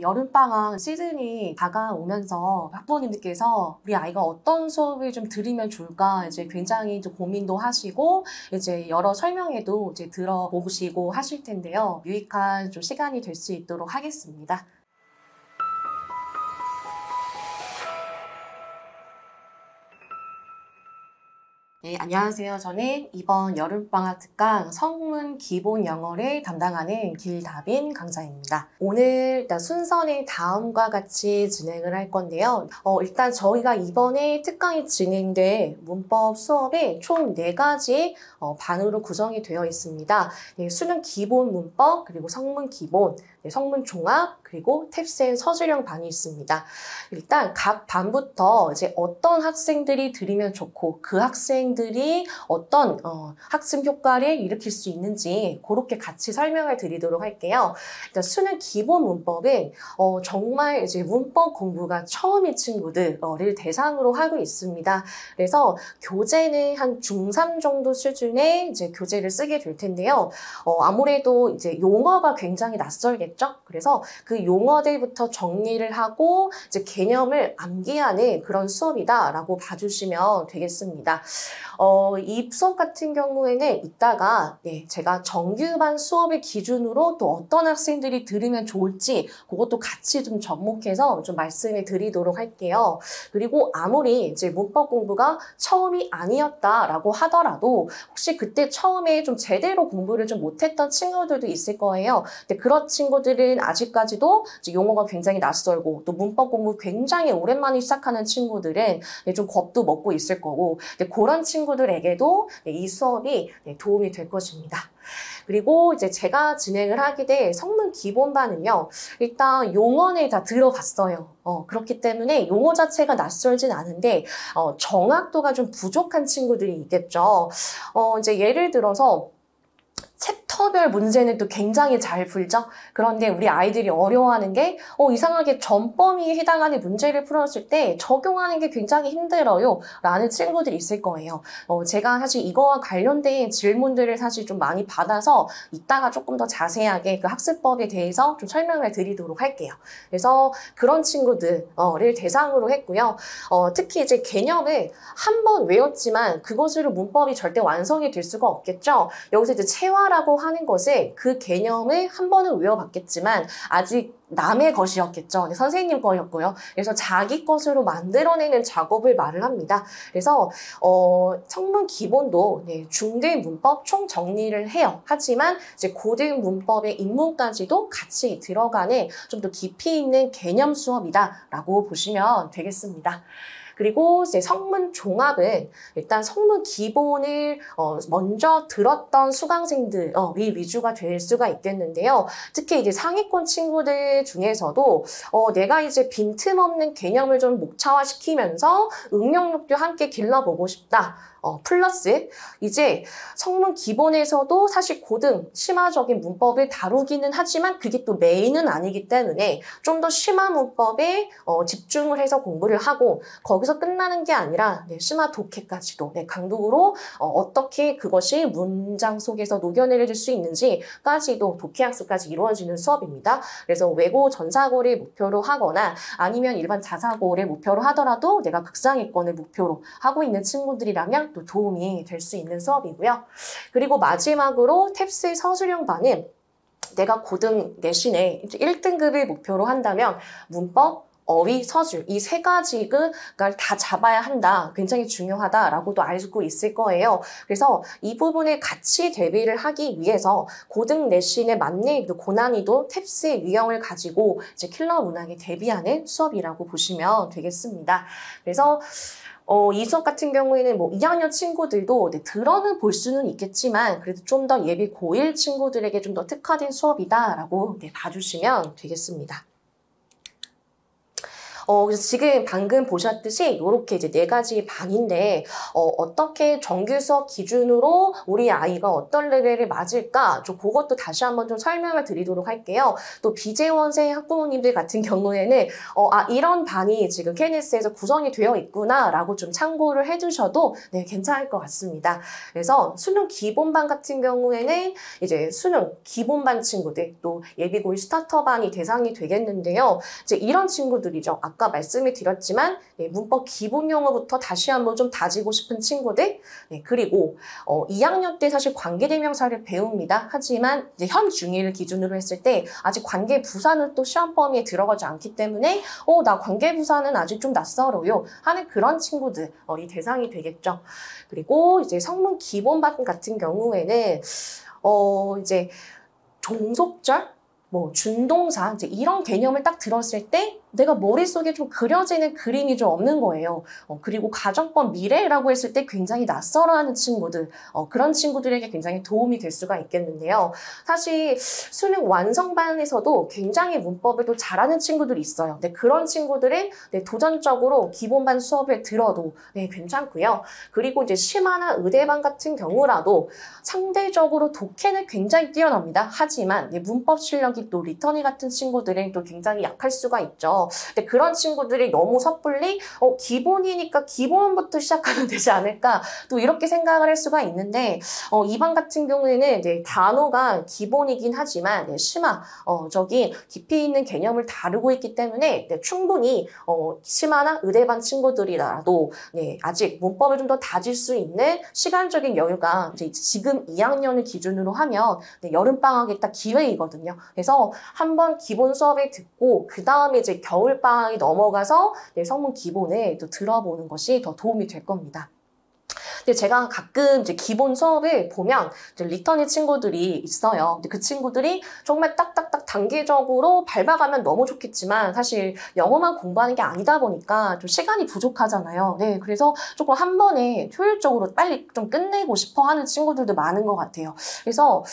여름방학 시즌이 다가오면서 학부모님들께서 우리 아이가 어떤 수업을 좀 들으면 좋을까 이제 굉장히 좀 고민도 하시고 이제 여러 설명회도 이제 들어보시고 하실 텐데요. 유익한 좀 시간이 될 수 있도록 하겠습니다. 네, 안녕하세요. 저는 이번 여름방학 특강 성문 기본 영어를 담당하는 길다빈 강사입니다. 오늘 일단 순서는 다음과 같이 진행을 할 건데요. 일단 저희가 이번에 특강이 진행된 문법 수업에 총 4가지 반으로 구성이 되어 있습니다. 네, 수능 기본 문법, 그리고 성문 기본, 네, 성문 종합, 그리고 탭스 앤 서술형 반이 있습니다. 일단 각 반부터 이제 어떤 학생들이 들으면 좋고 그 학생들이 어떤 학습 효과를 일으킬 수 있는지 그렇게 같이 설명을 드리도록 할게요. 일단 수능 기본 문법은 정말 이제 문법 공부가 처음인 친구들을 대상으로 하고 있습니다. 그래서 교재는 한 중3 정도 수준의 이제 교재를 쓰게 될 텐데요. 아무래도 이제 용어가 굉장히 낯설겠죠. 그래서 그 용어들부터 정리를 하고 이제 개념을 암기하는 그런 수업이다라고 봐주시면 되겠습니다. 이 수업 같은 경우에는 이따가 제가 정규반 수업을 기준으로 또 어떤 학생들이 들으면 좋을지 그것도 같이 좀 접목해서 좀 말씀을 드리도록 할게요. 그리고 아무리 이제 문법 공부가 처음이 아니었다라고 하더라도 혹시 그때 처음에 좀 제대로 공부를 좀 못했던 친구들도 있을 거예요. 근데 그런 친구들은 아직까지도 이제 용어가 굉장히 낯설고 또 문법 공부 굉장히 오랜만에 시작하는 친구들은 좀 겁도 먹고 있을 거고 그런 친구들에게도 이 수업이 도움이 될 것입니다. 그리고 이제 제가 진행을 하게 된 성문 기본반은요, 일단 용어는 다 들어봤어요. 그렇기 때문에 용어 자체가 낯설진 않은데, 정확도가 좀 부족한 친구들이 있겠죠. 이제 예를 들어서, 챕터별 문제는 또 굉장히 잘 풀죠. 그런데 우리 아이들이 어려워하는 게 이상하게 전범위에 해당하는 문제를 풀었을 때 적용하는 게 굉장히 힘들어요 라는 친구들이 있을 거예요. 제가 사실 이거와 관련된 질문들을 사실 좀 많이 받아서 이따가 조금 더 자세하게 그 학습법에 대해서 좀 설명을 드리도록 할게요. 그래서 그런 친구들을 대상으로 했고요. 특히 이제 개념을 한 번 외웠지만 그것으로 문법이 절대 완성이 될 수가 없겠죠. 여기서 이제 체화라고 하는 것에 그 개념을 한 번은 외워봤겠지만 아직 남의 것이었겠죠. 선생님 거였고요. 그래서 자기 것으로 만들어내는 작업을 말을 합니다. 그래서 성문 기본도 중등 문법 총 정리를 해요. 하지만 이제 고등 문법의 입문까지도 같이 들어가는 좀 더 깊이 있는 개념 수업이다라고 보시면 되겠습니다. 그리고 이제 성문 종합은 일단 성문 기본을 먼저 들었던 수강생들이 위주가 될 수가 있겠는데요. 특히 이제 상위권 친구들 중에서도 내가 이제 빈틈없는 개념을 좀 목차화시키면서 응용력도 함께 길러보고 싶다. 플러스 이제 성문 기본에서도 사실 고등 심화적인 문법을 다루기는 하지만 그게 또 메인은 아니기 때문에 좀 더 심화 문법에 집중을 해서 공부를 하고 거기서 끝나는 게 아니라 심화 독해까지도 강독으로 어떻게 그것이 문장 속에서 녹여내릴 수 있는지까지도 독해 학습까지 이루어지는 수업입니다. 그래서 외고 전사고를 목표로 하거나 아니면 일반 자사고를 목표로 하더라도 내가 극상위권을 목표로 하고 있는 친구들이라면 또 도움이 될 수 있는 수업이고요. 그리고 마지막으로 탭스 서술형 반은 내가 고등 내신에 1등급을 목표로 한다면 문법, 어휘, 서술 이 3가지를 다 잡아야 한다. 굉장히 중요하다라고도 알고 있을 거예요. 그래서 이 부분을 같이 대비를 하기 위해서 고등 내신에 맞는 고난이도 탭스의 유형을 가지고 이제 킬러 문항에 대비하는 수업이라고 보시면 되겠습니다. 그래서 이 수업 같은 경우에는 2학년 친구들도 들어는 볼 수는 있겠지만 그래도 좀 더 예비 고1 친구들에게 좀 더 특화된 수업이다라고 봐주시면 되겠습니다. 그래서 지금 방금 보셨듯이 이렇게 이제 네 가지 반인데, 어떻게 정규 수업 기준으로 우리 아이가 어떤 레벨을 맞을까? 좀 그것도 다시 한번 좀 설명을 드리도록 할게요. 또 비재원생 학부모님들 같은 경우에는, 이런 반이 지금 KNS에서 구성이 되어 있구나라고 좀 참고를 해두셔도 네, 괜찮을 것 같습니다. 그래서 수능 기본반 같은 경우에는 이제 수능 기본반 친구들, 또 예비고일 스타터반이 대상이 되겠는데요. 이제 이런 친구들이죠. 아까 말씀을 드렸지만 네, 문법 기본 용어부터 다시 한번 좀 다지고 싶은 친구들, 네, 그리고 2학년 때 사실 관계대명사를 배웁니다. 하지만 이제 현 중1을 기준으로 했을 때 아직 관계부사는 또 시험 범위에 들어가지 않기 때문에 나 관계부사는 아직 좀 낯설어요 하는 그런 친구들이 대상이 되겠죠. 그리고 이제 성문 기본반 같은 경우에는 이제 종속절, 뭐 준동사 이제 이런 개념을 딱 들었을 때 내가 머릿속에 좀 그려지는 그림이 좀 없는 거예요. 그리고 가정법 미래라고 했을 때 굉장히 낯설어하는 친구들, 그런 친구들에게 굉장히 도움이 될 수가 있겠는데요. 사실 수능 완성반에서도 굉장히 문법을 또 잘하는 친구들이 있어요. 네, 그런 친구들은 네, 도전적으로 기본반 수업을 들어도 네, 괜찮고요. 그리고 이제 심화나 의대반 같은 경우라도 상대적으로 독해는 굉장히 뛰어납니다. 하지만 네, 문법 실력이 또 리터니 같은 친구들은 또 굉장히 약할 수가 있죠. 근데 그런 친구들이 너무 섣불리 기본이니까 기본부터 시작하면 되지 않을까 또 이렇게 생각을 할 수가 있는데 이 반 같은 경우에는 이제 단어가 기본이긴 하지만 네, 심화적인 깊이 있는 개념을 다루고 있기 때문에 네, 충분히 심화나 의대반 친구들이라도 네, 아직 문법을 좀 더 다질 수 있는 시간적인 여유가 이제 지금 2학년을 기준으로 하면 네, 여름방학이 딱 기회이거든요. 그래서 한번 기본 수업을 듣고 그 다음에 이제 겨울방학이 넘어가서 네, 성문 기본을 또 들어보는 것이 더 도움이 될 겁니다. 근데 제가 가끔 이제 기본 수업을 보면 이제 리터니 친구들이 있어요. 근데 그 친구들이 정말 딱딱딱 단계적으로 밟아가면 너무 좋겠지만 사실 영어만 공부하는 게 아니다 보니까 좀 시간이 부족하잖아요. 네, 그래서 조금 한 번에 효율적으로 빨리 좀 끝내고 싶어 하는 친구들도 많은 것 같아요. 그래서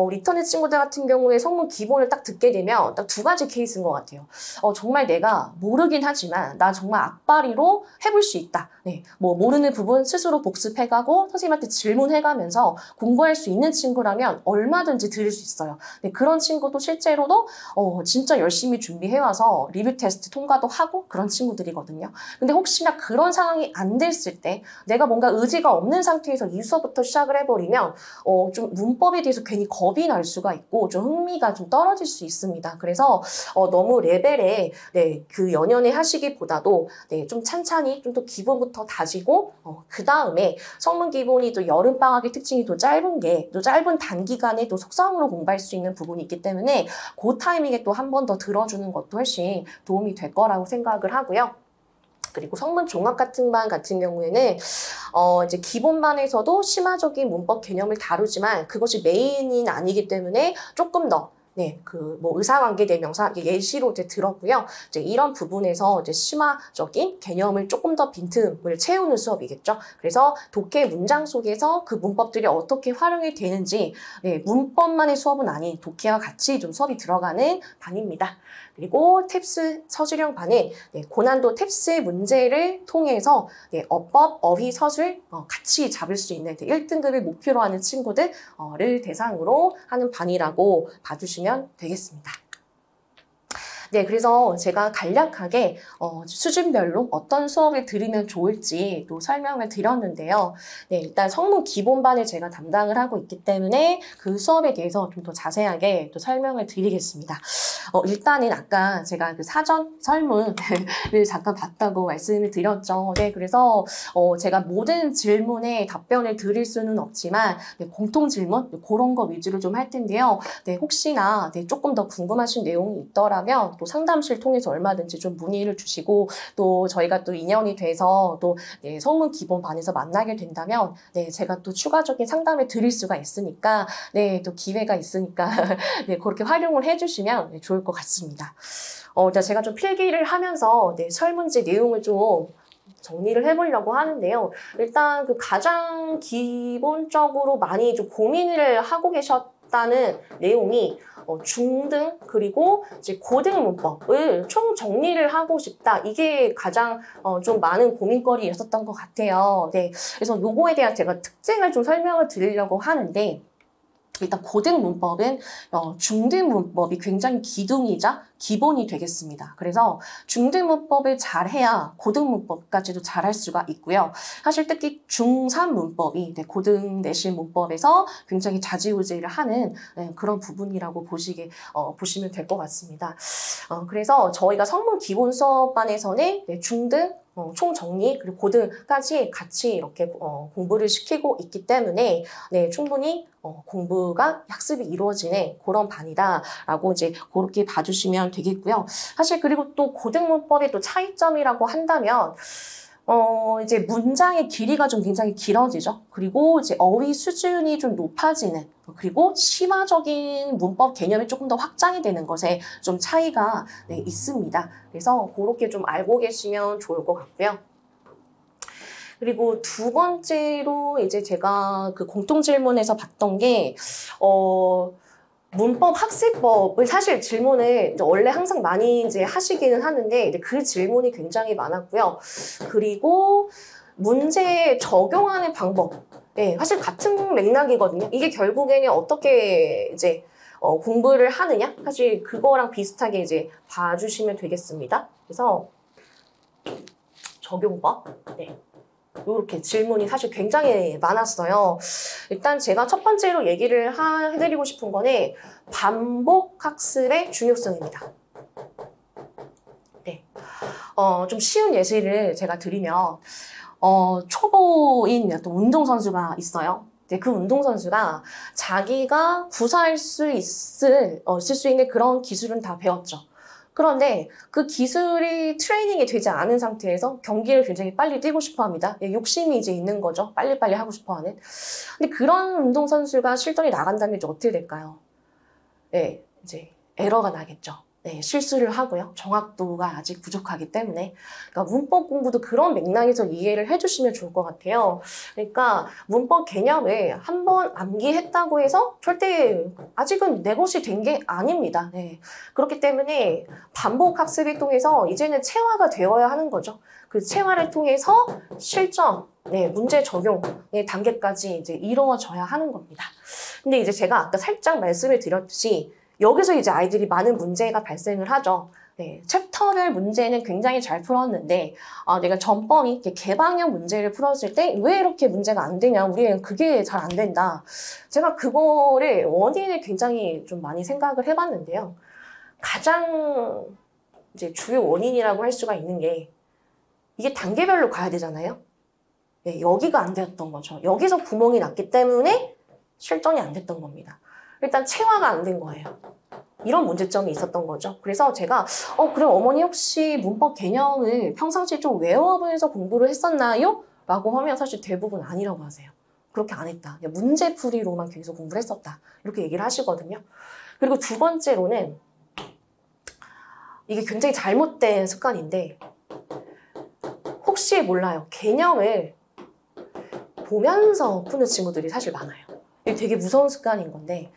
리터니 친구들 같은 경우에 성문 기본을 딱 듣게 되면 딱 두 가지 케이스인 것 같아요. 정말 내가 모르긴 하지만 나 정말 앞발이로 해볼 수 있다. 네, 뭐 모르는 부분 스스로 복습해가고 선생님한테 질문해가면서 공부할 수 있는 친구라면 얼마든지 들을 수 있어요. 네, 그런 친구도 실제로도 진짜 열심히 준비해와서 리뷰 테스트 통과도 하고 그런 친구들이거든요. 근데 혹시나 그런 상황이 안 됐을 때 내가 뭔가 의지가 없는 상태에서 이 수업부터 시작을 해버리면 좀 문법에 대해서 괜히 겁이 날 수가 있고 좀 흥미가 좀 떨어질 수 있습니다. 그래서 너무 레벨에 네, 그 연연해 하시기보다도 네, 좀 찬찬히 좀 더 기본부터 다지고 그 다음에 성문 기본이 또 여름방학의 특징이 또 짧은 게 또 짧은 단기간에 또 속성으로 공부할 수 있는 부분이 있기 때문에 그 타이밍에 또 한 번 더 들어주는 것도 훨씬 도움이 될 거라고 생각을 하고요. 그리고 성문 종합 같은 반 같은 경우에는 이제 기본반에서도 심화적인 문법 개념을 다루지만 그것이 메인은 아니기 때문에 조금 더 네, 뭐 의사관계대명사 예시로 이제 들었고요. 이제 이런 부분에서 이제 심화적인 개념을 조금 더 빈틈을 채우는 수업이겠죠. 그래서 독해 문장 속에서 그 문법들이 어떻게 활용이 되는지 네, 문법만의 수업은 아닌 독해와 같이 좀 수업이 들어가는 반입니다. 그리고 탭스 서술형 반은 네, 고난도 탭스 문제를 통해서 네, 어법, 어휘, 서술 같이 잡을 수 있는 1등급을 목표로 하는 친구들을 대상으로 하는 반이라고 봐주시면 되겠습니다. 네, 그래서 제가 간략하게 수준별로 어떤 수업을 들으면 좋을지 또 설명을 드렸는데요. 네, 일단 성문 기본반을 제가 담당을 하고 있기 때문에 그 수업에 대해서 좀 더 자세하게 또 설명을 드리겠습니다. 일단은 아까 제가 그 사전 설문을 잠깐 봤다고 말씀을 드렸죠. 네, 그래서 제가 모든 질문에 답변을 드릴 수는 없지만 네, 공통 질문 그런 거 위주로 좀 할 텐데요. 네, 혹시나 네, 조금 더 궁금하신 내용이 있더라면 또 상담실 통해서 얼마든지 좀 문의를 주시고 또 저희가 또 인연이 돼서 또 네, 성문 기본반에서 만나게 된다면 네, 제가 또 추가적인 상담을 드릴 수가 있으니까 네, 또 기회가 있으니까 네, 그렇게 활용을 해주시면 네, 좋을 것 같습니다. 제가 좀 필기를 하면서 네, 설문지 내용을 좀 정리를 해보려고 하는데요. 일단 그 가장 기본적으로 많이 좀 고민을 하고 계셨다 있다는 내용이 중등 그리고 이제 고등 문법을 총 정리를 하고 싶다. 이게 가장 좀 많은 고민거리였었던 것 같아요. 네, 그래서 요거에 대한 제가 특징을 좀 설명을 드리려고 하는데, 일단 고등 문법은 중등 문법이 굉장히 기둥이자 기본이 되겠습니다. 그래서 중등 문법을 잘해야 고등 문법까지도 잘할 수가 있고요. 사실 특히 중3 문법이 고등 내신 문법에서 굉장히 좌지우지를 하는 그런 부분이라고 보시면 될 것 같습니다. 그래서 저희가 성문 기본 수업반에서는 중등 총정리 그리고 고등까지 같이 이렇게 공부를 시키고 있기 때문에 충분히 공부가 학습이 이루어지는 그런 반이다라고 이제 그렇게 봐주시면 되겠고요. 사실 그리고 또 고등문법의 또 차이점이라고 한다면 이제 문장의 길이가 좀 굉장히 길어지죠. 그리고 이제 어휘 수준이 좀 높아지는, 그리고 심화적인 문법 개념이 조금 더 확장이 되는 것에 좀 차이가 있습니다. 그래서 그렇게 좀 알고 계시면 좋을 것 같고요. 그리고 두 번째로 이제 제가 그 공통 질문에서 봤던 게, 문법 학습법을 사실 질문을 원래 항상 많이 이제 하시기는 하는데 그 질문이 굉장히 많았고요. 그리고 문제 적용하는 방법. 사실 같은 맥락이거든요. 이게 결국에는 어떻게 이제 공부를 하느냐? 사실 그거랑 비슷하게 이제 봐주시면 되겠습니다. 그래서 적용법. 이렇게 질문이 사실 굉장히 많았어요. 일단 제가 첫 번째로 얘기를 해드리고 싶은 거는 반복 학습의 중요성입니다. 좀 쉬운 예시를 제가 드리면 초보인 어떤 운동선수가 있어요. 그 운동선수가 자기가 구사할 수 있을 수 있는 그런 기술은 다 배웠죠. 그런데 그 기술이 트레이닝이 되지 않은 상태에서 경기를 굉장히 빨리 뛰고 싶어 합니다. 욕심이 이제 있는 거죠. 빨리빨리 하고 싶어 하는. 근데 그런 운동선수가 실전이 나간다면 이제 어떻게 될까요? 이제 에러가 나겠죠. 실수를 하고요. 정확도가 아직 부족하기 때문에. 그러니까 문법 공부도 그런 맥락에서 이해를 해주시면 좋을 것 같아요. 그러니까 문법 개념을 한번 암기했다고 해서 절대 아직은 내 것이 된 게 아닙니다. 그렇기 때문에 반복 학습을 통해서 이제는 체화가 되어야 하는 거죠. 그 체화를 통해서 실전, 문제 적용의 단계까지 이제 이루어져야 하는 겁니다. 근데 이제 제가 아까 살짝 말씀을 드렸듯이 여기서 이제 아이들이 많은 문제가 발생을 하죠. 챕터별 문제는 굉장히 잘 풀었는데 내가 전범위 개방형 문제를 풀었을 때 왜 이렇게 문제가 안 되냐, 우리 애는 그게 잘 안 된다. 제가 그거를 원인을 굉장히 좀 많이 생각을 해봤는데요. 가장 이제 주요 원인이라고 할 수가 있는 게 이게 단계별로 가야 되잖아요. 여기가 안 되었던 거죠. 여기서 구멍이 났기 때문에 실전이 안 됐던 겁니다. 일단 체화가 안 된 거예요. 이런 문제점이 있었던 거죠. 그래서 제가 그럼 어머니 혹시 문법 개념을 평상시에 좀 외워보면서 공부를 했었나요? 라고 하면 사실 대부분 아니라고 하세요. 그렇게 안 했다. 문제풀이로만 계속 공부를 했었다. 이렇게 얘기를 하시거든요. 그리고 두 번째로는 이게 굉장히 잘못된 습관인데, 혹시 몰라요. 개념을 보면서 푸는 친구들이 사실 많아요. 이게 되게 무서운 습관인 건데,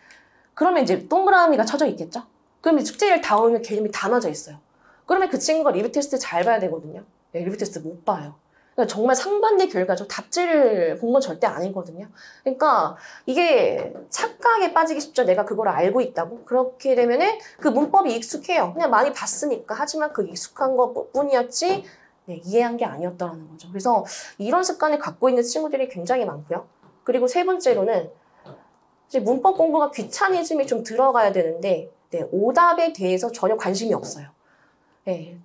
그러면 이제 동그라미가 쳐져 있겠죠? 그러면 숙제를 다 오면 개념이 다 맞아 있어요. 그러면 그 친구가 리뷰 테스트 잘 봐야 되거든요. 리뷰 테스트 못 봐요. 그러니까 정말 상반된 결과죠. 답지를 본 건 절대 아니거든요. 그러니까 이게 착각에 빠지기 쉽죠. 내가 그걸 알고 있다고. 그렇게 되면은 그 문법이 익숙해요. 그냥 많이 봤으니까. 하지만 그 익숙한 것 뿐이었지 이해한 게 아니었더라는 거죠. 그래서 이런 습관을 갖고 있는 친구들이 굉장히 많고요. 그리고 세 번째로는 이제 문법 공부가 귀차니즘이 좀 들어가야 되는데 오답에 대해서 전혀 관심이 없어요.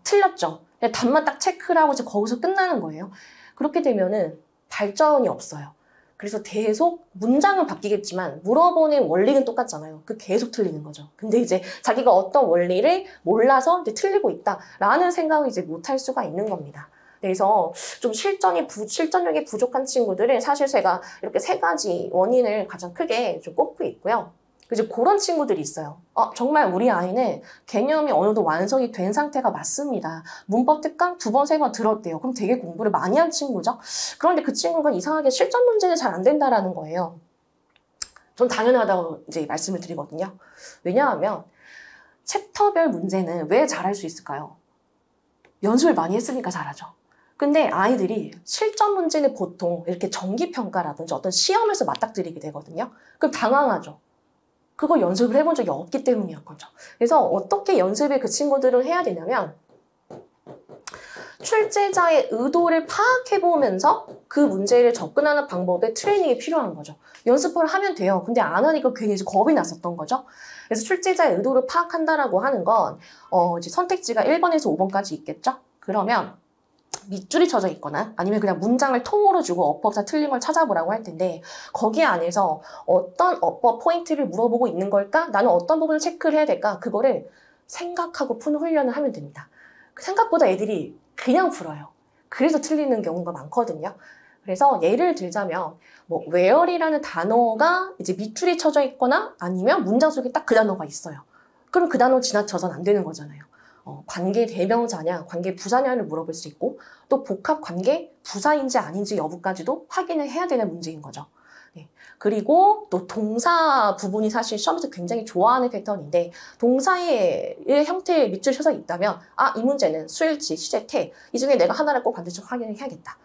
틀렸죠. 답만 딱 체크를 하고 이제 거기서 끝나는 거예요. 그렇게 되면은 발전이 없어요. 그래서 계속 문장은 바뀌겠지만 물어보는 원리는 똑같잖아요. 그 계속 틀리는 거죠. 근데 이제 자기가 어떤 원리를 몰라서 이제 틀리고 있다라는 생각을 이제 못할 수가 있는 겁니다. 그래서 좀 실전력이 부족한 친구들은 사실 제가 이렇게 세 가지 원인을 가장 크게 좀 꼽고 있고요. 이제 그런 친구들이 있어요. 정말 우리 아이는 개념이 어느 정도 완성이 된 상태가 맞습니다. 문법 특강 2번, 3번 들었대요. 그럼 되게 공부를 많이 한 친구죠. 그런데 그 친구가 이상하게 실전 문제는 잘 안 된다라는 거예요. 전 당연하다고 이제 말씀을 드리거든요. 왜냐하면 챕터별 문제는 왜 잘할 수 있을까요? 연습을 많이 했으니까 잘하죠. 근데 아이들이 실전 문제는 보통 이렇게 정기평가라든지 어떤 시험에서 맞닥뜨리게 되거든요. 그럼 당황하죠. 그거 연습을 해본 적이 없기 때문이었거죠. 그래서 어떻게 연습을 그 친구들은 해야 되냐면 출제자의 의도를 파악해보면서 그 문제를 접근하는 방법에 트레이닝이 필요한 거죠. 연습을 하면 돼요. 근데 안 하니까 괜히 이제 겁이 났었던 거죠. 그래서 출제자의 의도를 파악한다라고 하는 건 이제 선택지가 1번에서 5번까지 있겠죠? 그러면 밑줄이 쳐져 있거나 아니면 그냥 문장을 통으로 주고 어법사 틀린 걸 찾아보라고 할 텐데 거기 안에서 어떤 어법 포인트를 물어보고 있는 걸까? 나는 어떤 부분을 체크를 해야 될까? 그거를 생각하고 푸는 훈련을 하면 됩니다. 생각보다 애들이 그냥 풀어요. 그래서 틀리는 경우가 많거든요. 그래서 예를 들자면 뭐 where이라는 단어가 이제 밑줄이 쳐져 있거나 아니면 문장 속에 딱 그 단어가 있어요. 그럼 그 단어 지나쳐서는 안 되는 거잖아요. 관계 대명사냐, 관계 부사냐를 물어볼 수 있고 또 복합 관계 부사인지 아닌지 여부까지도 확인을 해야 되는 문제인 거죠. 네. 그리고 또 동사 부분이 사실 시험에서 굉장히 좋아하는 패턴인데 동사의 형태의 밑줄이 쳐져 있다면 이 문제는 수일치, 시제, 태 이 중에 내가 하나를 꼭 반드시 확인을 해야겠다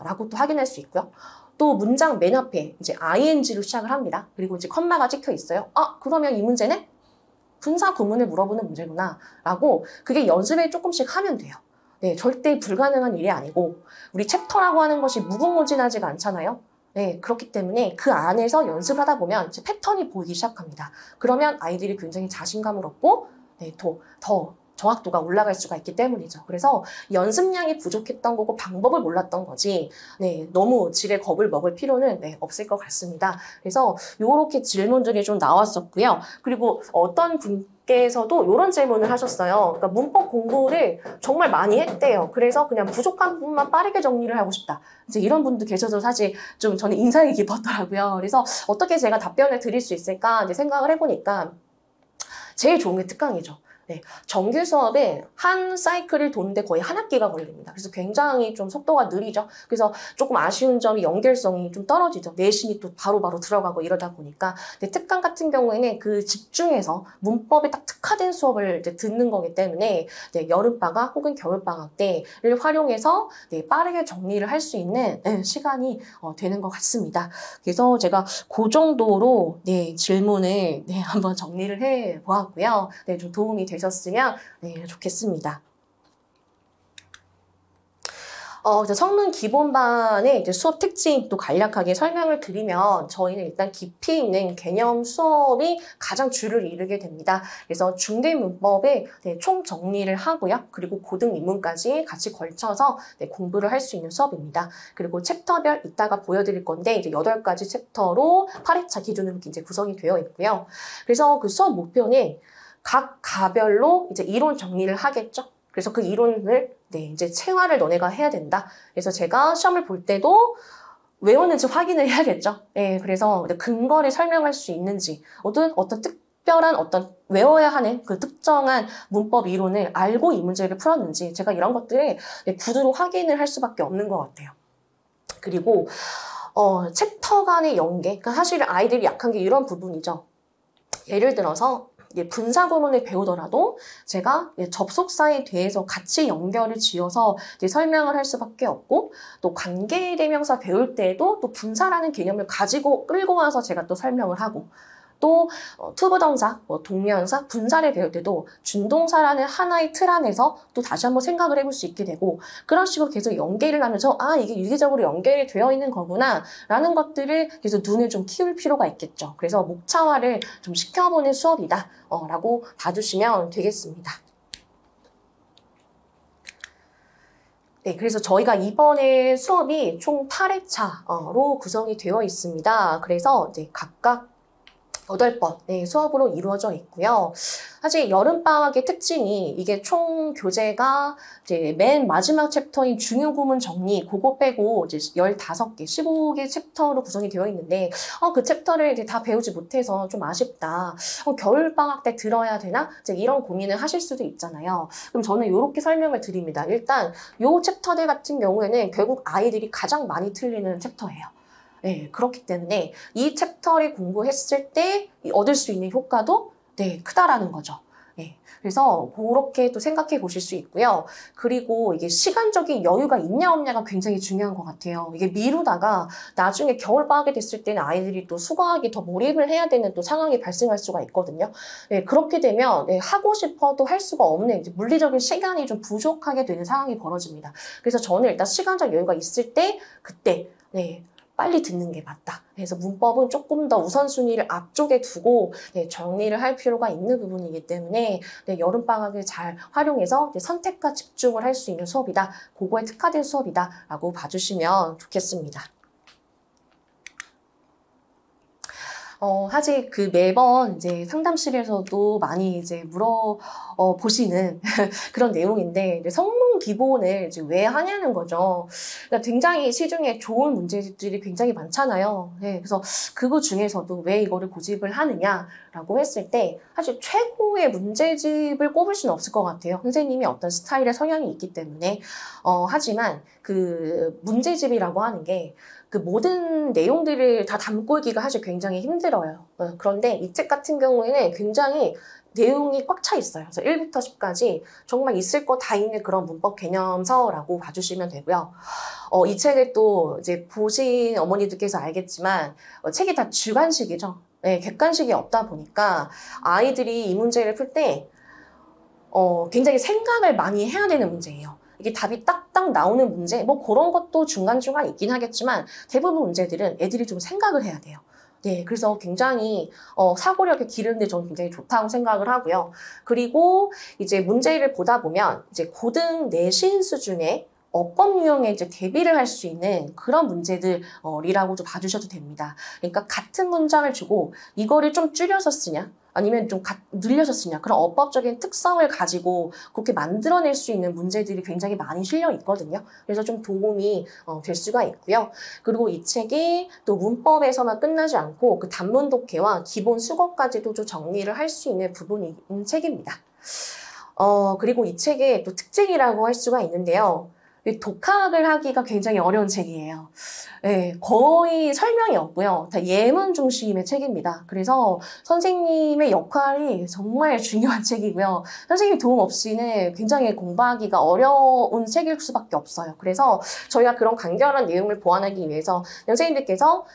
라고 또 확인할 수 있고요. 또 문장 맨 앞에 이제 ing로 시작을 합니다. 그리고 이제 컴마가 찍혀 있어요. 그러면 이 문제는 분사 구문을 물어보는 문제구나 라고 그게 연습을 조금씩 하면 돼요. 네, 절대 불가능한 일이 아니고 우리 챕터라고 하는 것이 무궁무진하지가 않잖아요. 네, 그렇기 때문에 그 안에서 연습을 하다 보면 이제 패턴이 보이기 시작합니다. 그러면 아이들이 굉장히 자신감을 얻고 네, 더 정확도가 올라갈 수가 있기 때문이죠. 그래서 연습량이 부족했던 거고 방법을 몰랐던 거지 네, 너무 질에 겁을 먹을 필요는 네, 없을 것 같습니다. 그래서 이렇게 질문들이 좀 나왔었고요. 그리고 어떤 분께서도 이런 질문을 하셨어요. 그러니까 문법 공부를 정말 많이 했대요. 그래서 그냥 부족한 부분만 빠르게 정리를 하고 싶다. 이제 이런 분도 계셔서 사실 좀 저는 인상이 깊었더라고요. 그래서 어떻게 제가 답변을 드릴 수 있을까 이제 생각을 해보니까 제일 좋은 게 특강이죠. 네, 정규 수업에 한 사이클을 도는데 거의 한 학기가 걸립니다. 그래서 굉장히 좀 속도가 느리죠. 그래서 조금 아쉬운 점이 연결성이 좀 떨어지죠. 내신이 또 바로바로 들어가고 이러다 보니까. 근데 특강 같은 경우에는 그 집중해서 문법에 딱 특화된 수업을 이제 듣는 거기 때문에 네, 여름방학 혹은 겨울방학 때를 활용해서 네, 빠르게 정리를 할 수 있는 네, 시간이 되는 것 같습니다. 그래서 제가 그 정도로 네, 질문을 네, 한번 정리를 해 보았고요. 네, 좀 도움이 되셨으면 네, 좋겠습니다. 이제 성문 기본반의 이제 수업 특징 또 간략하게 설명을 드리면 저희는 일단 깊이 있는 개념 수업이 가장 주를 이루게 됩니다. 그래서 중대 문법에 네, 총 정리를 하고요. 그리고 고등 입문까지 같이 걸쳐서 네, 공부를 할 수 있는 수업입니다. 그리고 챕터별 이따가 보여드릴 건데 이제 8가지 챕터로 8회차 기준으로 이제 구성이 되어 있고요. 그래서 그 수업 목표는 각 가별로 이제 이론 정리를 하겠죠. 그래서 그 이론을 네, 이제 체화를 너네가 해야 된다. 그래서 제가 시험을 볼 때도 외웠는지 확인을 해야겠죠. 네, 그래서 근거를 설명할 수 있는지, 어떤 특별한 외워야 하는 그 특정한 문법 이론을 알고 이 문제를 풀었는지 제가 이런 것들을 네, 구두로 확인을 할 수밖에 없는 것 같아요. 그리고 챕터 간의 연계, 그러니까 사실 아이들이 약한 게 이런 부분이죠. 예를 들어서 분사구문을 배우더라도 제가 접속사에 대해서 같이 연결을 지어서 설명을 할 수밖에 없고 또 관계대명사 배울 때에도 또 분사라는 개념을 가지고 끌고 와서 제가 또 설명을 하고 또 투부정사, 동명사, 분사를 배울 때도 준동사라는 하나의 틀 안에서 또 다시 한번 생각을 해볼 수 있게 되고 그런 식으로 계속 연계를 하면서 이게 유기적으로 연결이 되어 있는 거구나 라는 것들을 계속 눈을 좀 키울 필요가 있겠죠. 그래서 목차화를 좀 시켜보는 수업이다 라고 봐주시면 되겠습니다. 네, 그래서 저희가 이번에 수업이 총 8회차로 구성이 되어 있습니다. 그래서 이제 각각 8번 네, 수업으로 이루어져 있고요. 사실 여름방학의 특징이 이게 총 교재가 이제 맨 마지막 챕터인 중요구문 정리 그거 빼고 이제 15개, 15개 챕터로 구성이 되어 있는데 그 챕터를 이제 다 배우지 못해서 좀 아쉽다. 겨울방학 때 들어야 되나? 이제 이런 고민을 하실 수도 있잖아요. 그럼 저는 이렇게 설명을 드립니다. 일단 요 챕터들 같은 경우에는 결국 아이들이 가장 많이 틀리는 챕터예요. 네, 그렇기 때문에 이 챕터를 공부했을 때 얻을 수 있는 효과도 네, 크다라는 거죠. 네, 그래서 그렇게 또 생각해 보실 수 있고요. 그리고 이게 시간적인 여유가 있냐 없냐가 굉장히 중요한 것 같아요. 이게 미루다가 나중에 겨울방학이 됐을 때는 아이들이 또 수강하기 더 몰입을 해야 되는 또 상황이 발생할 수가 있거든요. 네, 그렇게 되면 네, 하고 싶어도 할 수가 없는 이제 물리적인 시간이 좀 부족하게 되는 상황이 벌어집니다. 그래서 저는 일단 시간적 여유가 있을 때 그때 네, 빨리 듣는 게 맞다. 그래서 문법은 조금 더 우선순위를 앞쪽에 두고 네, 정리를 할 필요가 있는 부분이기 때문에 네, 여름방학을 잘 활용해서 선택과 집중을 할 수 있는 수업이다. 그거에 특화된 수업이다. 라고 봐주시면 좋겠습니다. 사실 그 매번 이제 상담실에서도 많이 이제 보시는 그런 내용인데, 성문 기본을 이제 왜 하냐는 거죠. 그러니까 굉장히 시중에 좋은 문제집들이 굉장히 많잖아요. 네, 그래서 그거 중에서도 왜 이거를 고집을 하느냐라고 했을 때, 사실 최고의 문제집을 꼽을 수는 없을 것 같아요. 선생님이 어떤 스타일의 성향이 있기 때문에. 하지만 그 문제집이라고 하는 게 그 모든 내용들을 다 담고 있기가 사실 굉장히 힘들어요. 그런데 이 책 같은 경우에는 굉장히 내용이 꽉 차 있어요. 그래서 1부터 10까지 정말 있을 거 다 있는 그런 문법 개념서라고 봐주시면 되고요. 이 책을 또 이제 보신 어머니들께서 알겠지만 책이 다 주관식이죠. 네, 객관식이 없다 보니까 아이들이 이 문제를 풀 때 굉장히 생각을 많이 해야 되는 문제예요. 이게 답이 딱딱 나오는 문제, 뭐 그런 것도 중간중간 있긴 하겠지만 대부분 문제들은 애들이 좀 생각을 해야 돼요. 네, 그래서 굉장히 사고력을 기르는데 저는 굉장히 좋다고 생각을 하고요. 그리고 이제 문제를 보다 보면 이제 고등 내신 수준의 어법 유형에 이제 대비를 할 수 있는 그런 문제들이라고 좀 봐주셔도 됩니다. 그러니까 같은 문장을 주고 이거를 좀 줄여서 쓰냐? 아니면 좀 늘려서 쓰냐, 그런 어법적인 특성을 가지고 그렇게 만들어낼 수 있는 문제들이 굉장히 많이 실려 있거든요. 그래서 좀 도움이 될 수가 있고요. 그리고 이 책이 또 문법에서만 끝나지 않고 그 단문 독해와 기본 수거까지도 좀 정리를 할 수 있는 부분인 책입니다. 그리고 이 책의 또 특징이라고 할 수가 있는데요. 독학을 하기가 굉장히 어려운 책이에요. 네, 거의 설명이 없고요. 다 예문 중심의 책입니다. 그래서 선생님의 역할이 정말 중요한 책이고요. 선생님 도움 없이는 굉장히 공부하기가 어려운 책일 수밖에 없어요. 그래서 저희가 그런 간결한 내용을 보완하기 위해서 선생님들께서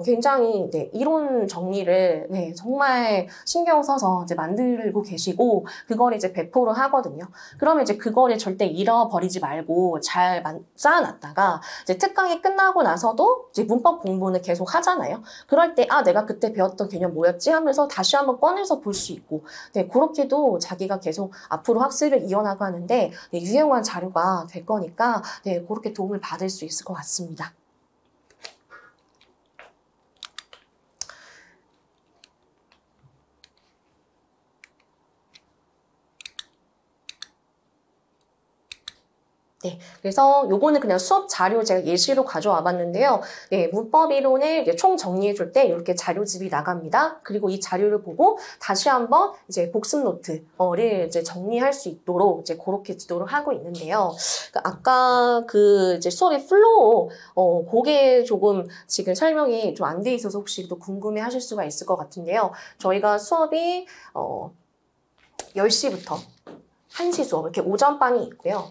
굉장히 네, 이론 정리를 네, 정말 신경 써서 이제 만들고 계시고 그걸 이제 배포를 하거든요. 그러면 이제 그거를 절대 잃어버리지 말고 잘 쌓아놨다가 이제 특강이 끝나고 나서도 이제 문법 공부는 계속 하잖아요. 그럴 때 내가 그때 배웠던 개념 뭐였지 하면서 다시 한번 꺼내서 볼 수 있고 네, 그렇게도 자기가 계속 앞으로 학습을 이어나가는데 네, 유용한 자료가 될 거니까 네, 그렇게 도움을 받을 수 있을 것 같습니다. 네, 그래서 요거는 그냥 수업 자료 제가 예시로 가져와 봤는데요. 네, 문법 이론을 이제 총 정리해 줄 때 이렇게 자료집이 나갑니다. 그리고 이 자료를 보고 다시 한번 이제 복습 노트를 이제 정리할 수 있도록 이제 그렇게 지도를 하고 있는데요. 아까 그 이제 수업의 플로우, 그게 조금 지금 설명이 좀 안 돼 있어서 혹시 또 궁금해 하실 수가 있을 것 같은데요. 저희가 수업이 10시부터 1시 수업, 이렇게 오전반이 있고요.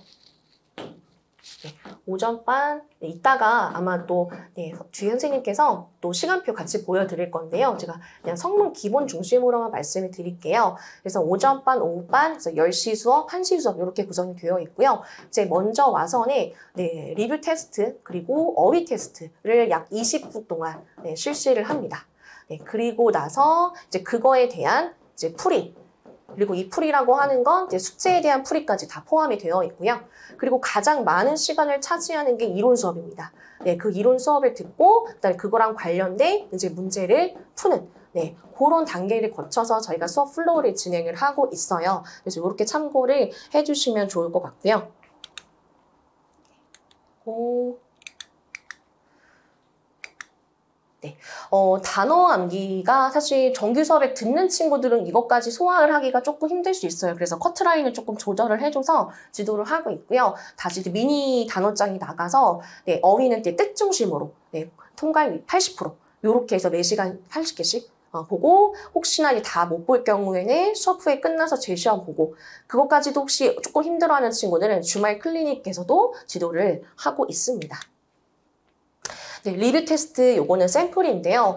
네, 오전반 이따가 아마 또 주희 선생님께서 또 시간표 같이 보여드릴 건데요. 제가 그냥 성문 기본 중심으로만 말씀을 드릴게요. 그래서 오전반, 오후반, 그래서 10시 수업, 1시 수업 이렇게 구성이 되어 있고요. 이제 먼저 와서는 리뷰 테스트 그리고 어휘 테스트를 약 20분 동안 실시를 합니다. 그리고 나서 이제 그거에 대한 이제 풀이, 그리고 이 풀이라고 하는 건 이제 숙제에 대한 풀이까지 다 포함이 되어 있고요. 그리고 가장 많은 시간을 차지하는 게 이론 수업입니다. 네, 그 이론 수업을 듣고 그다음에 그거랑 관련된 이제 문제를 푸는 그런 단계를 거쳐서 저희가 수업 플로우를 진행을 하고 있어요. 그래서 이렇게 참고를 해주시면 좋을 것 같고요. 네, 단어 암기가 사실 정규 수업에 듣는 친구들은 이것까지 소화를 하기가 조금 힘들 수 있어요. 그래서 커트라인을 조금 조절을 해줘서 지도를 하고 있고요. 다시 미니 단어장이 나가서 어휘는 뜻 중심으로 통과율 80% 요렇게 해서 매시간 80개씩 보고 혹시나 이제 다 못 볼 경우에는 수업 후에 끝나서 재시험 보고 그것까지도 혹시 조금 힘들어하는 친구들은 주말 클리닉에서도 지도를 하고 있습니다. 네, 리뷰 테스트 요거는 샘플인데요.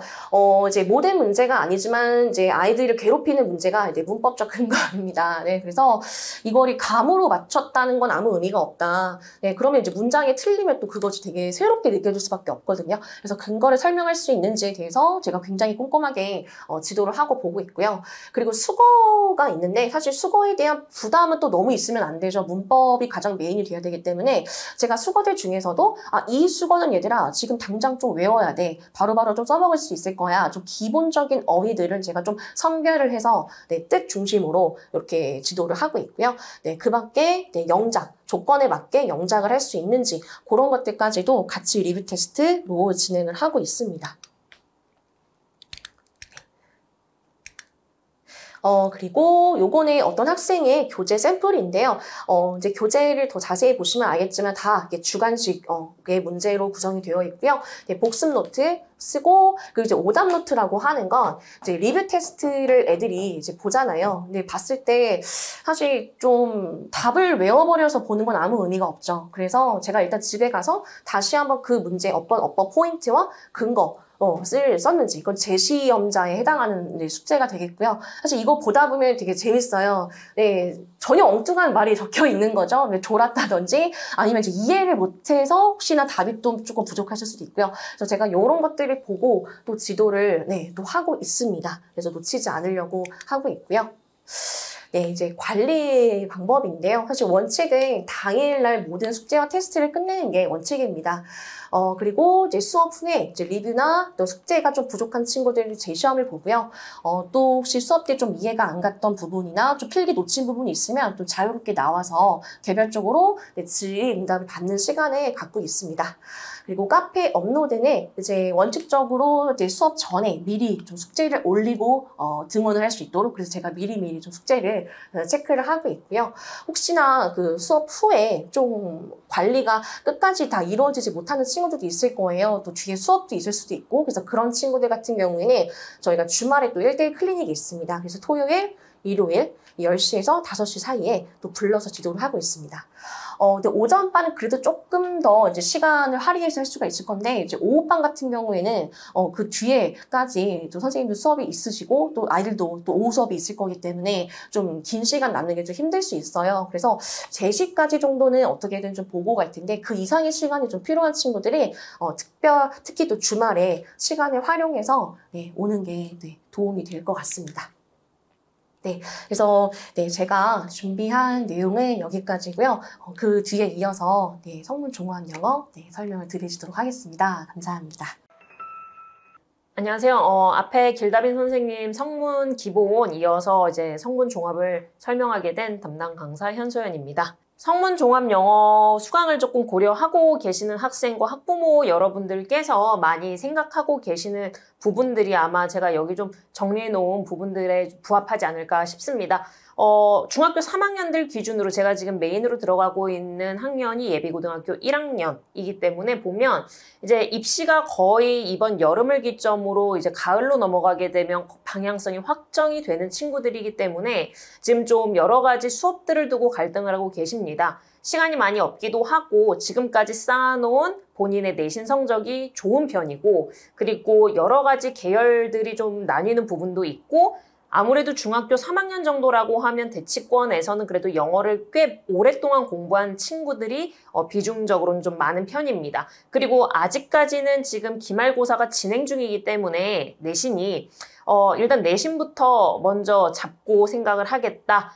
이제 모든 문제가 아니지만 이제 아이들을 괴롭히는 문제가 이제 문법적 근거입니다. 네, 그래서 이거를 감으로 맞췄다는 건 아무 의미가 없다. 네, 그러면 이제 문장이 틀리면 또 그것이 되게 새롭게 느껴질 수밖에 없거든요. 그래서 근거를 설명할 수 있는지에 대해서 제가 굉장히 꼼꼼하게 지도를 하고 보고 있고요. 그리고 수거가 있는데 사실 수거에 대한 부담은 또 너무 있으면 안 되죠. 문법이 가장 메인이 돼야 되기 때문에 제가 수거들 중에서도 이 수거는 얘들아 지금 당장 좀 외워야 돼. 바로바로 좀 써먹을 수 있을 거야. 좀 기본적인 어휘들을 제가 좀 선별을 해서 네, 뜻 중심으로 이렇게 지도를 하고 있고요. 네, 그 밖에 네, 영작, 조건에 맞게 영작을 할 수 있는지 그런 것들까지도 같이 리뷰 테스트로 진행을 하고 있습니다. 그리고 요거는 어떤 학생의 교재 샘플인데요. 이제 교재를 더 자세히 보시면 알겠지만 다 주관식의 문제로 구성이 되어 있고요. 네, 복습 노트 쓰고, 그리고 이제 오답 노트라고 하는 건 이제 리뷰 테스트를 애들이 이제 보잖아요. 근데 봤을 때 사실 좀 답을 외워버려서 보는 건 아무 의미가 없죠. 그래서 제가 일단 집에 가서 다시 한번 그 문제 어떤 포인트와 근거, 썼는지 이건 재시험자에 해당하는 숙제가 되겠고요. 사실 이거 보다 보면 되게 재밌어요. 네, 전혀 엉뚱한 말이 적혀 있는 거죠. 졸았다든지 아니면 이제 이해를 못해서 혹시나 답이 또 조금 부족하실 수도 있고요. 그래서 제가 이런 것들을 보고 또 지도를 또 하고 있습니다. 그래서 놓치지 않으려고 하고 있고요. 네, 이제 관리 방법인데요. 사실 원칙은 당일날 모든 숙제와 테스트를 끝내는 게 원칙입니다. 그리고 이제 수업 후에 이제 리뷰나 또 숙제가 좀 부족한 친구들이 재시험을 보고요. 또 혹시 수업 때 좀 이해가 안 갔던 부분이나 좀 필기 놓친 부분이 있으면 좀 자유롭게 나와서 개별적으로 질의 응답을 받는 시간을 갖고 있습니다. 그리고 카페 업로드는 이제 원칙적으로 이제 수업 전에 미리 좀 숙제를 올리고 등원을 할 수 있도록 그래서 제가 미리미리 좀 숙제를 체크를 하고 있고요. 혹시나 그 수업 후에 좀 관리가 끝까지 다 이루어지지 못하는 친구들도 있을 거예요. 또 뒤에 수업도 있을 수도 있고 그래서 그런 친구들 같은 경우에는 저희가 주말에 또 1대1 클리닉이 있습니다. 그래서 토요일, 일요일 10시에서 5시 사이에 또 불러서 지도를 하고 있습니다. 근데 오전반은 그래도 조금 더 이제 시간을 할애해서 할 수가 있을 건데, 이제 오후반 같은 경우에는, 그 뒤에까지 또 선생님도 수업이 있으시고, 또 아이들도 또 오후 수업이 있을 거기 때문에 좀 긴 시간 남는 게 좀 힘들 수 있어요. 그래서 3시까지 정도는 어떻게든 좀 보고 갈 텐데, 그 이상의 시간이 좀 필요한 친구들이, 특히 또 주말에 시간을 활용해서, 오는 게, 도움이 될 것 같습니다. 네, 그래서 제가 준비한 내용은 여기까지고요. 그 뒤에 이어서 성문 종합 영어 설명을 드리도록 하겠습니다. 감사합니다. 안녕하세요. 앞에 길다빈 선생님 성문 기본 이어서 이제 성문 종합을 설명하게 된 담당 강사 현소연입니다. 성문 종합 영어 수강을 조금 고려하고 계시는 학생과 학부모 여러분들께서 많이 생각하고 계시는 부분들이 아마 제가 여기 좀 정리해 놓은 부분들에 부합하지 않을까 싶습니다. 중학교 3학년들 기준으로 제가 지금 메인으로 들어가고 있는 학년이 예비고등학교 1학년이기 때문에 보면 이제 입시가 거의 이번 여름을 기점으로 이제 가을로 넘어가게 되면 방향성이 확정이 되는 친구들이기 때문에 지금 좀 여러 가지 수업들을 두고 갈등을 하고 계십니다. 시간이 많이 없기도 하고 지금까지 쌓아놓은 본인의 내신 성적이 좋은 편이고 그리고 여러 가지 계열들이 좀 나뉘는 부분도 있고 아무래도 중학교 3학년 정도라고 하면 대치권에서는 그래도 영어를 꽤 오랫동안 공부한 친구들이 비중적으로는 좀 많은 편입니다. 그리고 아직까지는 지금 기말고사가 진행 중이기 때문에 내신이 일단 내신부터 먼저 잡고 생각을 하겠다.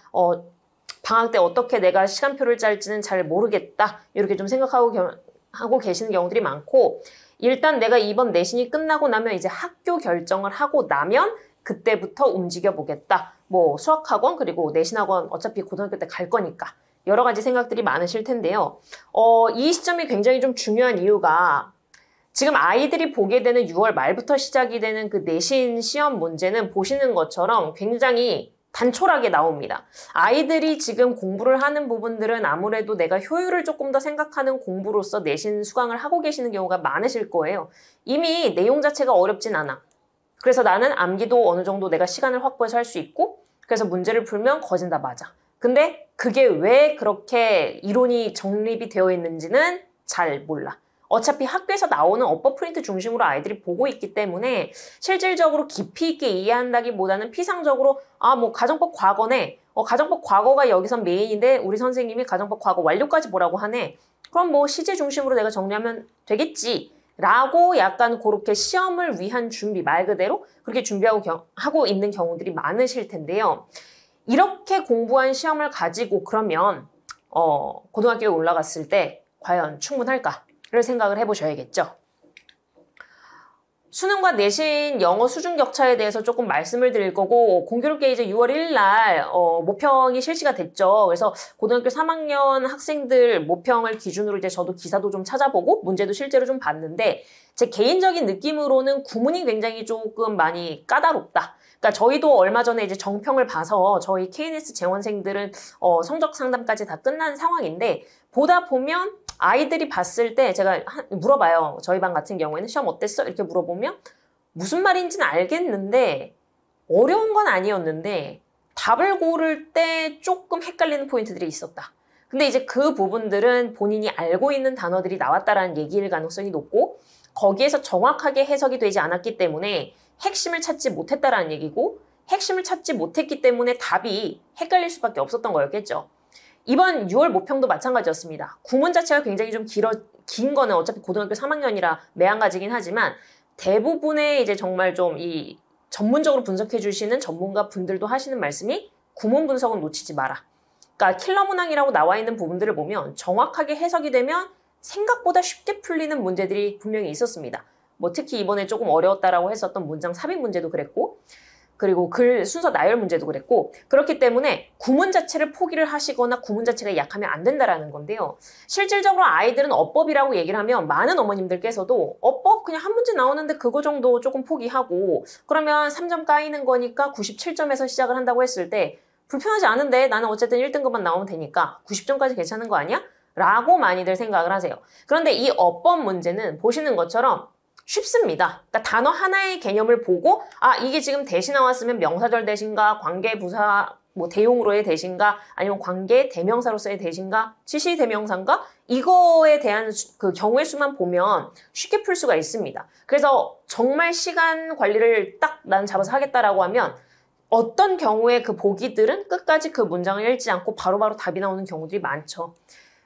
방학 때 어떻게 내가 시간표를 짤지는 잘 모르겠다. 이렇게 좀 생각하고 계시는 경우들이 많고 일단 내가 이번 내신이 끝나고 나면 이제 학교 결정을 하고 나면 그때부터 움직여 보겠다. 뭐 수학학원 그리고 내신학원 어차피 고등학교 때 갈 거니까 여러 가지 생각들이 많으실 텐데요. 이 시점이 굉장히 좀 중요한 이유가 지금 아이들이 보게 되는 6월 말부터 시작이 되는 그 내신 시험 문제는 보시는 것처럼 굉장히 단촐하게 나옵니다. 아이들이 지금 공부를 하는 부분들은 아무래도 내가 효율을 조금 더 생각하는 공부로서 내신 수강을 하고 계시는 경우가 많으실 거예요. 이미 내용 자체가 어렵진 않아. 그래서 나는 암기도 어느 정도 내가 시간을 확보해서 할 수 있고 그래서 문제를 풀면 거진 다 맞아. 근데 그게 왜 그렇게 이론이 정립이 되어 있는지는 잘 몰라. 어차피 학교에서 나오는 어법 프린트 중심으로 아이들이 보고 있기 때문에 실질적으로 깊이 있게 이해한다기보다는 피상적으로 뭐 가정법 과거네. 가정법 과거가 여기선 메인인데 우리 선생님이 가정법 과거 완료까지 보라고 하네. 그럼 뭐 시제 중심으로 내가 정리하면 되겠지. 라고 약간 그렇게 시험을 위한 준비, 말 그대로 그렇게 준비하고 하고 있는 경우들이 많으실 텐데요. 이렇게 공부한 시험을 가지고 그러면 고등학교에 올라갔을 때 과연 충분할까? 를 생각을 해보셔야겠죠. 수능과 내신 영어 수준 격차에 대해서 조금 말씀을 드릴 거고 공교롭게 이제 6월 1일 날 모평이 실시가 됐죠. 그래서 고등학교 3학년 학생들 모평을 기준으로 이제 저도 기사도 좀 찾아보고 문제도 실제로 좀 봤는데 제 개인적인 느낌으로는 구문이 굉장히 조금 많이 까다롭다. 그러니까 저희도 얼마 전에 이제 정평을 봐서 저희 KNS 재원생들은 성적 상담까지 다 끝난 상황인데 보다 보면 아이들이 봤을 때 제가 물어봐요. 저희 반 같은 경우에는 시험 어땠어? 이렇게 물어보면 무슨 말인지는 알겠는데 어려운 건 아니었는데 답을 고를 때 조금 헷갈리는 포인트들이 있었다. 근데 이제 그 부분들은 본인이 알고 있는 단어들이 나왔다라는 얘기일 가능성이 높고 거기에서 정확하게 해석이 되지 않았기 때문에 핵심을 찾지 못했다라는 얘기고 핵심을 찾지 못했기 때문에 답이 헷갈릴 수밖에 없었던 거였겠죠. 이번 6월 모평도 마찬가지였습니다. 구문 자체가 굉장히 좀 긴 거는 어차피 고등학교 3학년이라 매한가지긴 하지만 대부분의 이제 정말 좀 이 전문적으로 분석해 주시는 전문가 분들도 하시는 말씀이 구문 분석은 놓치지 마라. 그러니까 킬러 문항이라고 나와 있는 부분들을 보면 정확하게 해석이 되면 생각보다 쉽게 풀리는 문제들이 분명히 있었습니다. 뭐 특히 이번에 조금 어려웠다라고 했었던 문장 삽입 문제도 그랬고 그리고 글 순서 나열 문제도 그랬고 그렇기 때문에 구문 자체를 포기를 하시거나 구문 자체가 약하면 안 된다라는 건데요. 실질적으로 아이들은 어법이라고 얘기를 하면 많은 어머님들께서도 어법 그냥 한 문제 나오는데 그거 정도 조금 포기하고 그러면 3점 까이는 거니까 97점에서 시작을 한다고 했을 때 불편하지 않은데 나는 어쨌든 1등급만 나오면 되니까 90점까지 괜찮은 거 아니야? 라고 많이들 생각을 하세요. 그런데 이 어법 문제는 보시는 것처럼 쉽습니다. 그러니까 단어 하나의 개념을 보고 이게 지금 대시 나왔으면 명사절 대신가 관계 부사 뭐 대용으로의 대신가 아니면 관계 대명사로서의 대신가 지시 대명사인가 이거에 대한 그 경우의 수만 보면 쉽게 풀 수가 있습니다. 그래서 정말 시간 관리를 딱 난 잡아서 하겠다라고 하면 어떤 경우에 그 보기들은 끝까지 그 문장을 읽지 않고 바로바로 답이 나오는 경우들이 많죠.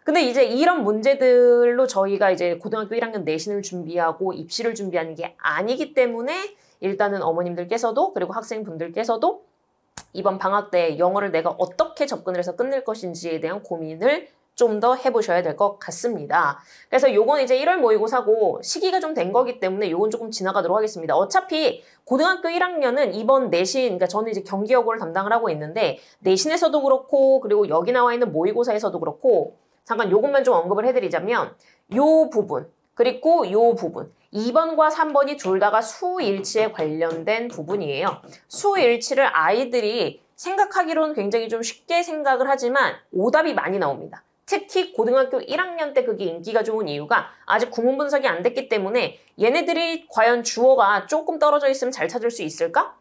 근데 이제 이런 문제들로 저희가 이제 고등학교 1학년 내신을 준비하고 입시를 준비하는 게 아니기 때문에 일단은 어머님들께서도 그리고 학생분들께서도 이번 방학 때 영어를 내가 어떻게 접근을 해서 끝낼 것인지에 대한 고민을 좀 더 해보셔야 될 것 같습니다. 그래서 요건 이제 1월 모의고사고 시기가 좀 된 거기 때문에 요건 조금 지나가도록 하겠습니다. 어차피 고등학교 1학년은 이번 내신, 그러니까 저는 이제 경기여고를 담당을 하고 있는데 내신에서도 그렇고 그리고 여기 나와 있는 모의고사에서도 그렇고 잠깐 요것만 좀 언급을 해드리자면 요 부분 그리고 요 부분 2번과 3번이 둘 다가 수일치에 관련된 부분이에요. 수일치를 아이들이 생각하기로는 굉장히 좀 쉽게 생각을 하지만 오답이 많이 나옵니다. 특히 고등학교 1학년 때 그게 인기가 좋은 이유가 아직 구문 분석이 안 됐기 때문에 얘네들이 과연 주어가 조금 떨어져 있으면 잘 찾을 수 있을까?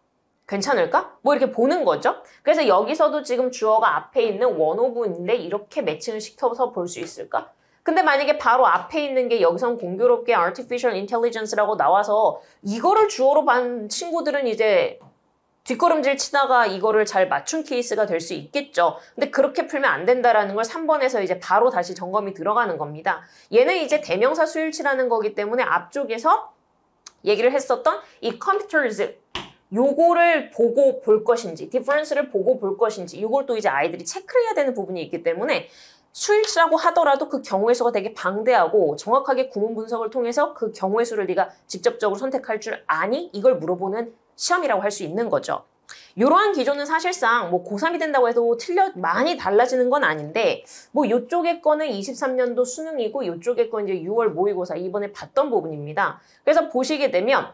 괜찮을까? 뭐 이렇게 보는 거죠. 그래서 여기서도 지금 주어가 앞에 있는 원오브인데 이렇게 매칭을 시켜서 볼 수 있을까? 근데 만약에 바로 앞에 있는 게 여기선 공교롭게 artificial intelligence라고 나와서 이거를 주어로 반 친구들은 이제 뒷걸음질 치다가 이거를 잘 맞춘 케이스가 될 수 있겠죠. 근데 그렇게 풀면 안 된다라는 걸 3번에서 이제 바로 다시 점검이 들어가는 겁니다. 얘는 이제 대명사 수일치라는 거기 때문에 앞쪽에서 얘기를 했었던 이 computers 요거를 보고 볼 것인지, difference를 보고 볼 것인지, 요걸 또 이제 아이들이 체크를 해야 되는 부분이 있기 때문에 수일치라고 하더라도 그 경우의 수가 되게 방대하고 정확하게 구문 분석을 통해서 그 경우의 수를 네가 직접적으로 선택할 줄 아니? 이걸 물어보는 시험이라고 할 수 있는 거죠. 이러한 기조는 사실상 뭐 고3이 된다고 해도 많이 달라지는 건 아닌데 뭐 이쪽의 거는 23년도 수능이고 이쪽의 건 이제 6월 모의고사 이번에 봤던 부분입니다. 그래서 보시게 되면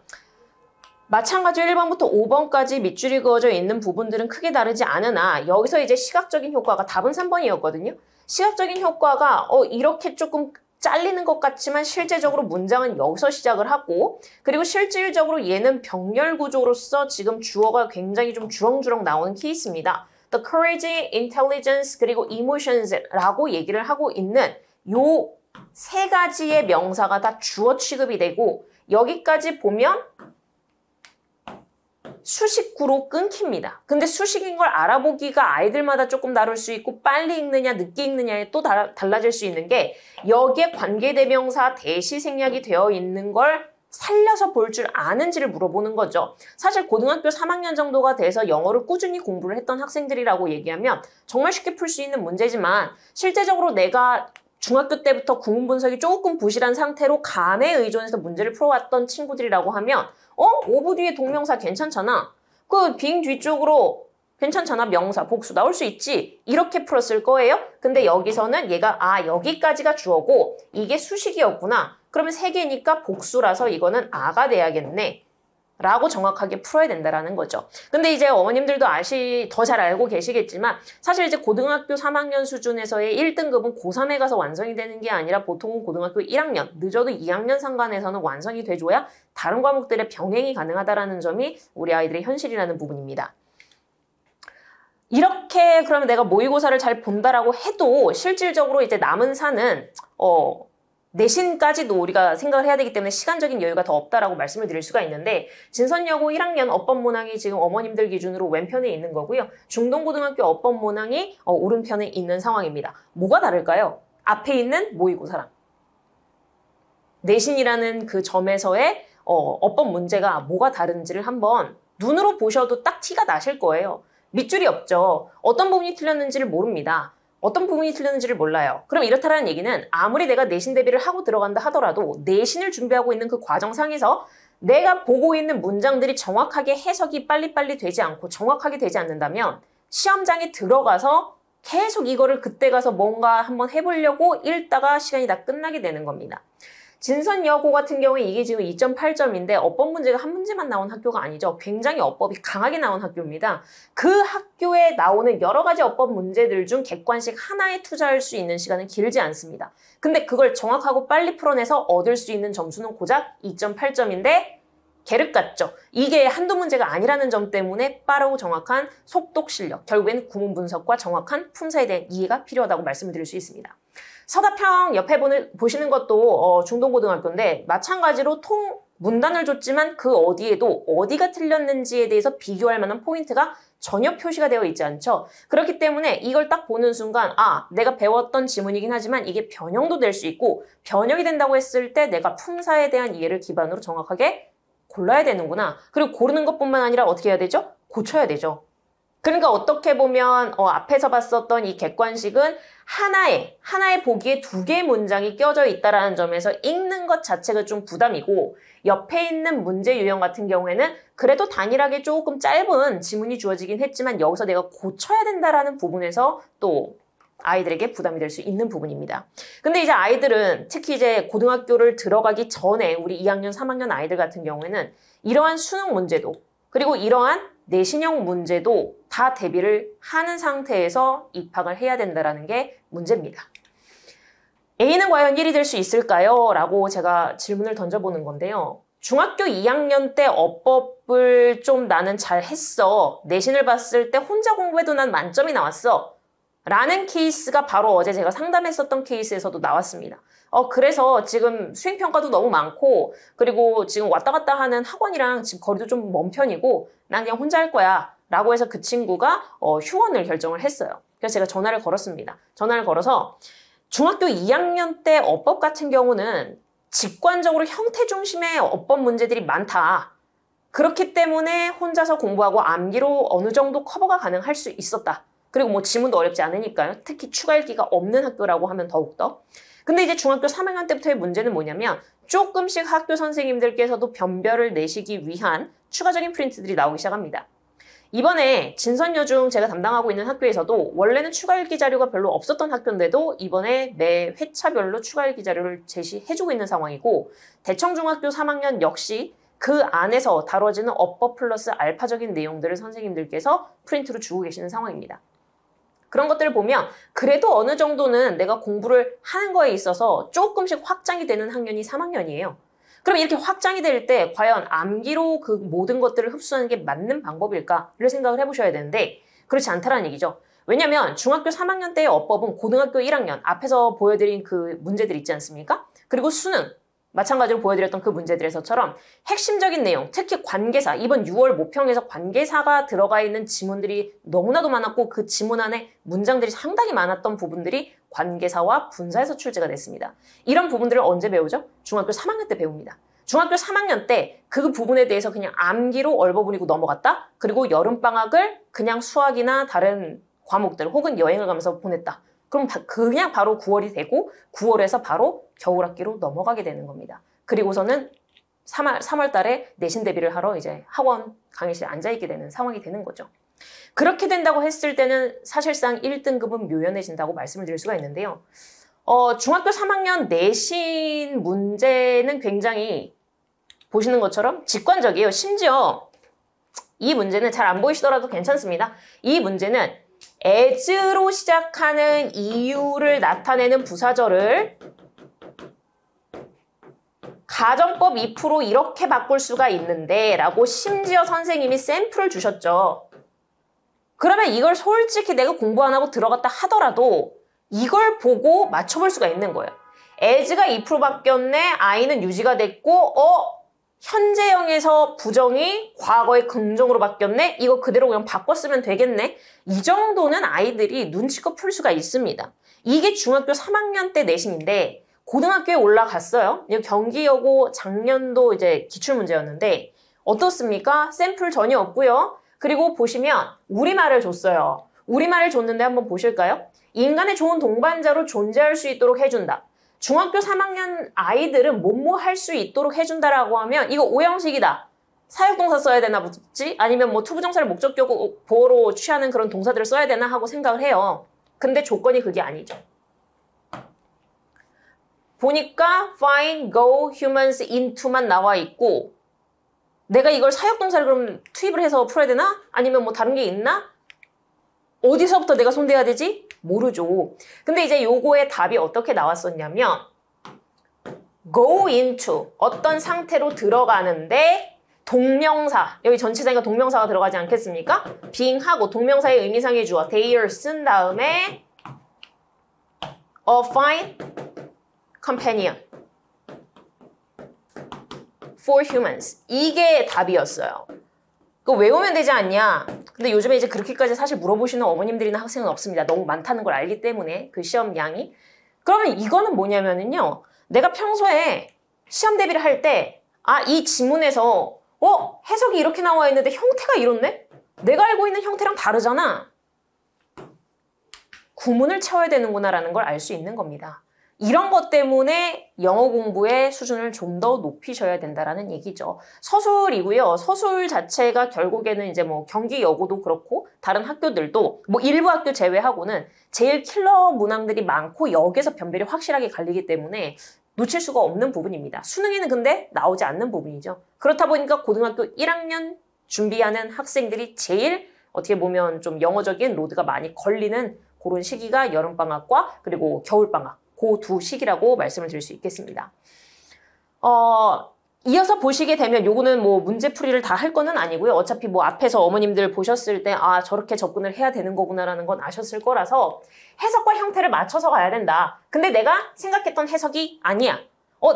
마찬가지로 1번부터 5번까지 밑줄이 그어져 있는 부분들은 크게 다르지 않으나 여기서 이제 시각적인 효과가 답은 3번이었거든요. 시각적인 효과가 이렇게 조금 잘리는 것 같지만 실제적으로 문장은 여기서 시작을 하고 그리고 실질적으로 얘는 병렬 구조로서 지금 주어가 굉장히 좀 주렁주렁 나오는 케이스입니다. The courage, intelligence, 그리고 emotions라고 얘기를 하고 있는 요 세 가지의 명사가 다 주어 취급이 되고 여기까지 보면 수식구로 끊깁니다. 근데 수식인 걸 알아보기가 아이들마다 조금 다를 수 있고 빨리 읽느냐 늦게 읽느냐에 또 달라질 수 있는 게 여기에 관계대명사 대시 생략이 되어 있는 걸 살려서 볼 줄 아는지를 물어보는 거죠. 사실 고등학교 3학년 정도가 돼서 영어를 꾸준히 공부를 했던 학생들이라고 얘기하면 정말 쉽게 풀 수 있는 문제지만 실제적으로 내가 중학교 때부터 구문 분석이 조금 부실한 상태로 감에 의존해서 문제를 풀어왔던 친구들이라고 하면 오브 뒤에 동명사 괜찮잖아. 그 빙 뒤쪽으로 괜찮잖아. 명사, 복수 나올 수 있지. 이렇게 풀었을 거예요. 근데 여기서는 얘가 여기까지가 주어고 이게 수식이었구나. 그러면 세 개니까 복수라서 이거는 아가 돼야겠네. 라고 정확하게 풀어야 된다라는 거죠. 근데 이제 어머님들도 더 잘 알고 계시겠지만 사실 이제 고등학교 3학년 수준에서의 1등급은 고3에 가서 완성이 되는 게 아니라 보통은 고등학교 1학년, 늦어도 2학년 상관에서는 완성이 돼줘야 다른 과목들의 병행이 가능하다라는 점이 우리 아이들의 현실이라는 부분입니다. 이렇게 그러면 내가 모의고사를 잘 본다라고 해도 실질적으로 이제 남은 사는 내신까지도 우리가 생각을 해야 되기 때문에 시간적인 여유가 더 없다라고 말씀을 드릴 수가 있는데 진선여고 1학년 어법문항이 지금 어머님들 기준으로 왼편에 있는 거고요. 중동고등학교 어법문항이 오른편에 있는 상황입니다. 뭐가 다를까요? 앞에 있는 모의고사랑 내신이라는 그 점에서의 어법 문제가 뭐가 다른지를 한번 눈으로 보셔도 딱 티가 나실 거예요. 밑줄이 없죠. 어떤 부분이 틀렸는지를 모릅니다. 어떤 부분이 틀렸는지를 몰라요. 그럼 이렇다라는 얘기는 아무리 내가 내신 대비를 하고 들어간다 하더라도 내신을 준비하고 있는 그 과정상에서 내가 보고 있는 문장들이 정확하게 해석이 빨리빨리 되지 않고 정확하게 되지 않는다면 시험장에 들어가서 계속 이거를 그때 가서 뭔가 한번 해보려고 읽다가 시간이 다 끝나게 되는 겁니다. 진선여고 같은 경우에 이게 지금 2.8점인데 어법 문제가 한 문제만 나온 학교가 아니죠. 굉장히 어법이 강하게 나온 학교입니다. 그 학교에 나오는 여러 가지 어법 문제들 중 객관식 하나에 투자할 수 있는 시간은 길지 않습니다. 근데 그걸 정확하고 빨리 풀어내서 얻을 수 있는 점수는 고작 2.8점인데 계륵 같죠. 이게 한두 문제가 아니라는 점 때문에 빠르고 정확한 속독 실력, 결국엔 구문 분석과 정확한 품사에 대한 이해가 필요하다고 말씀을 드릴 수 있습니다. 서다평 옆에 보시는 것도 중동고등학교인데 마찬가지로 문단을 줬지만 그 어디에도 어디가 틀렸는지에 대해서 비교할 만한 포인트가 전혀 표시가 되어 있지 않죠. 그렇기 때문에 이걸 딱 보는 순간 내가 배웠던 지문이긴 하지만 이게 변형도 될 수 있고 변형이 된다고 했을 때 내가 품사에 대한 이해를 기반으로 정확하게 골라야 되는구나. 그리고 고르는 것뿐만 아니라 어떻게 해야 되죠? 고쳐야 되죠. 그러니까 어떻게 보면 앞에서 봤었던 이 객관식은 하나의 보기에 두 개의 문장이 껴져 있다는 점에서 읽는 것 자체가 좀 부담이고 옆에 있는 문제 유형 같은 경우에는 그래도 단일하게 조금 짧은 지문이 주어지긴 했지만 여기서 내가 고쳐야 된다라는 부분에서 또 아이들에게 부담이 될 수 있는 부분입니다. 근데 이제 아이들은 특히 이제 고등학교를 들어가기 전에 우리 2학년, 3학년 아이들 같은 경우에는 이러한 수능 문제도 그리고 이러한 내신형 문제도 다 대비를 하는 상태에서 입학을 해야 된다는 게 문제입니다. A는 과연 1이 될 수 있을까요? 라고 제가 질문을 던져보는 건데요. 중학교 2학년 때 어법을 좀 나는 잘 했어. 내신을 봤을 때 혼자 공부해도 난 만점이 나왔어. 라는 케이스가 바로 어제 제가 상담했었던 케이스에서도 나왔습니다. 그래서 지금 수행평가도 너무 많고 그리고 지금 왔다 갔다 하는 학원이랑 집 거리도 좀 먼 편이고 난 그냥 혼자 할 거야 라고 해서 그 친구가 휴원을 결정을 했어요. 그래서 제가 전화를 걸었습니다. 전화를 걸어서 중학교 2학년 때 어법 같은 경우는 직관적으로 형태 중심의 어법 문제들이 많다. 그렇기 때문에 혼자서 공부하고 암기로 어느 정도 커버가 가능할 수 있었다. 그리고 뭐 지문도 어렵지 않으니까요. 특히 추가 읽기가 없는 학교라고 하면 더욱더. 근데 이제 중학교 3학년 때부터의 문제는 뭐냐면 조금씩 학교 선생님들께서도 변별을 내시기 위한 추가적인 프린트들이 나오기 시작합니다. 이번에 진선여중 제가 담당하고 있는 학교에서도 원래는 추가 읽기 자료가 별로 없었던 학교인데도 이번에 매 회차별로 추가 읽기 자료를 제시해주고 있는 상황이고 대청중학교 3학년 역시 그 안에서 다뤄지는 어법 플러스 알파적인 내용들을 선생님들께서 프린트로 주고 계시는 상황입니다. 그런 것들을 보면 그래도 어느 정도는 내가 공부를 하는 거에 있어서 조금씩 확장이 되는 학년이 3학년이에요. 그럼 이렇게 확장이 될 때 과연 암기로 그 모든 것들을 흡수하는 게 맞는 방법일까를 생각을 해보셔야 되는데 그렇지 않다라는 얘기죠. 왜냐면 중학교 3학년 때의 어법은 고등학교 1학년 앞에서 보여드린 그 문제들 있지 않습니까? 그리고 수능 마찬가지로 보여드렸던 그 문제들에서처럼 핵심적인 내용, 특히 관계사, 이번 6월 모평에서 관계사가 들어가 있는 지문들이 너무나도 많았고 그 지문 안에 문장들이 상당히 많았던 부분들이 관계사와 분사에서 출제가 됐습니다. 이런 부분들을 언제 배우죠? 중학교 3학년 때 배웁니다. 중학교 3학년 때 그 부분에 대해서 그냥 암기로 얼버무리고 넘어갔다? 그리고 여름방학을 그냥 수학이나 다른 과목들 혹은 여행을 가면서 보냈다. 그럼 그냥 바로 9월이 되고 9월에서 바로 겨울학기로 넘어가게 되는 겁니다. 그리고서는 3월 달에 내신 대비를 하러 이제 학원 강의실에 앉아있게 되는 상황이 되는 거죠. 그렇게 된다고 했을 때는 사실상 1등급은 묘연해진다고 말씀을 드릴 수가 있는데요. 중학교 3학년 내신 문제는 굉장히 보시는 것처럼 직관적이에요. 심지어 이 문제는 잘 안 보이시더라도 괜찮습니다. 이 문제는 as로 시작하는 이유를 나타내는 부사절을 가정법 2% 이렇게 바꿀 수가 있는데 라고 심지어 선생님이 샘플을 주셨죠. 그러면 이걸 솔직히 내가 공부 안 하고 들어갔다 하더라도 이걸 보고 맞춰볼 수가 있는 거예요. as가 2% 바뀌었네. i는 유지가 됐고 현재형에서 부정이 과거의 긍정으로 바뀌었네. 이거 그대로 그냥 바꿨으면 되겠네. 이 정도는 아이들이 눈치껏 풀 수가 있습니다. 이게 중학교 3학년 때 내신인데 고등학교에 올라갔어요. 경기여고 작년도 이제 기출문제였는데 어떻습니까? 샘플 전혀 없고요. 그리고 보시면 우리말을 줬어요. 우리말을 줬는데 한번 보실까요? 인간의 좋은 동반자로 존재할 수 있도록 해준다. 중학교 3학년 아이들은 뭐뭐 할 수 있도록 해준다라고 하면 이거 오형식이다. 사역동사 써야 되나 보지? 아니면 뭐 투부정사를 목적보어로 취하는 그런 동사들을 써야 되나 하고 생각을 해요. 근데 조건이 그게 아니죠. 보니까 find, go, humans, into만 나와 있고 내가 이걸 사역동사를 그럼 투입을 해서 풀어야 되나? 아니면 뭐 다른 게 있나? 어디서부터 내가 손대야 되지? 모르죠. 근데 이제 요거의 답이 어떻게 나왔었냐면 go into 어떤 상태로 들어가는데 동명사 여기 전치사니까 동명사가 들어가지 않겠습니까? being하고 동명사의 의미상의 주어 their 쓴 다음에 a fine companion for humans 이게 답이었어요. 그거 외우면 되지 않냐? 근데 요즘에 이제 그렇게까지 사실 물어보시는 어머님들이나 학생은 없습니다. 너무 많다는 걸 알기 때문에 그 시험 양이. 그러면 이거는 뭐냐면은요. 내가 평소에 시험 대비를 할 때 이 지문에서 해석이 이렇게 나와 있는데 형태가 이렇네? 내가 알고 있는 형태랑 다르잖아. 구문을 채워야 되는구나라는 걸 알 수 있는 겁니다. 이런 것 때문에 영어 공부의 수준을 좀 더 높이셔야 된다라는 얘기죠. 서술이고요. 서술 자체가 결국에는 이제 뭐 경기여고도 그렇고 다른 학교들도 뭐 일부 학교 제외하고는 제일 킬러 문항들이 많고 여기에서 변별이 확실하게 갈리기 때문에 놓칠 수가 없는 부분입니다. 수능에는 근데 나오지 않는 부분이죠. 그렇다 보니까 고등학교 1학년 준비하는 학생들이 제일 어떻게 보면 좀 영어적인 로드가 많이 걸리는 그런 시기가 여름방학과 그리고 겨울방학 그 두 시기라고 말씀을 드릴 수 있겠습니다. 이어서 보시게 되면 요거는 뭐 문제풀이를 다 할 거는 아니고요. 어차피 뭐 앞에서 어머님들 보셨을 때 저렇게 접근을 해야 되는 거구나라는 건 아셨을 거라서 해석과 형태를 맞춰서 가야 된다. 근데 내가 생각했던 해석이 아니야.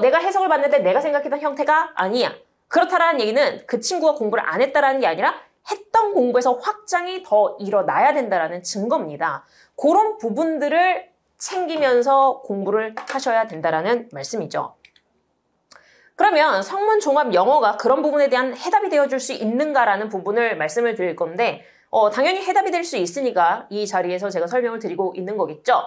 내가 해석을 봤는데 내가 생각했던 형태가 아니야. 그렇다라는 얘기는 그 친구가 공부를 안 했다라는 게 아니라 했던 공부에서 확장이 더 일어나야 된다라는 증거입니다. 그런 부분들을 챙기면서 공부를 하셔야 된다라는 말씀이죠. 그러면 성문 종합 영어가 그런 부분에 대한 해답이 되어줄 수 있는가라는 부분을 말씀을 드릴 건데 당연히 해답이 될 수 있으니까 이 자리에서 제가 설명을 드리고 있는 거겠죠.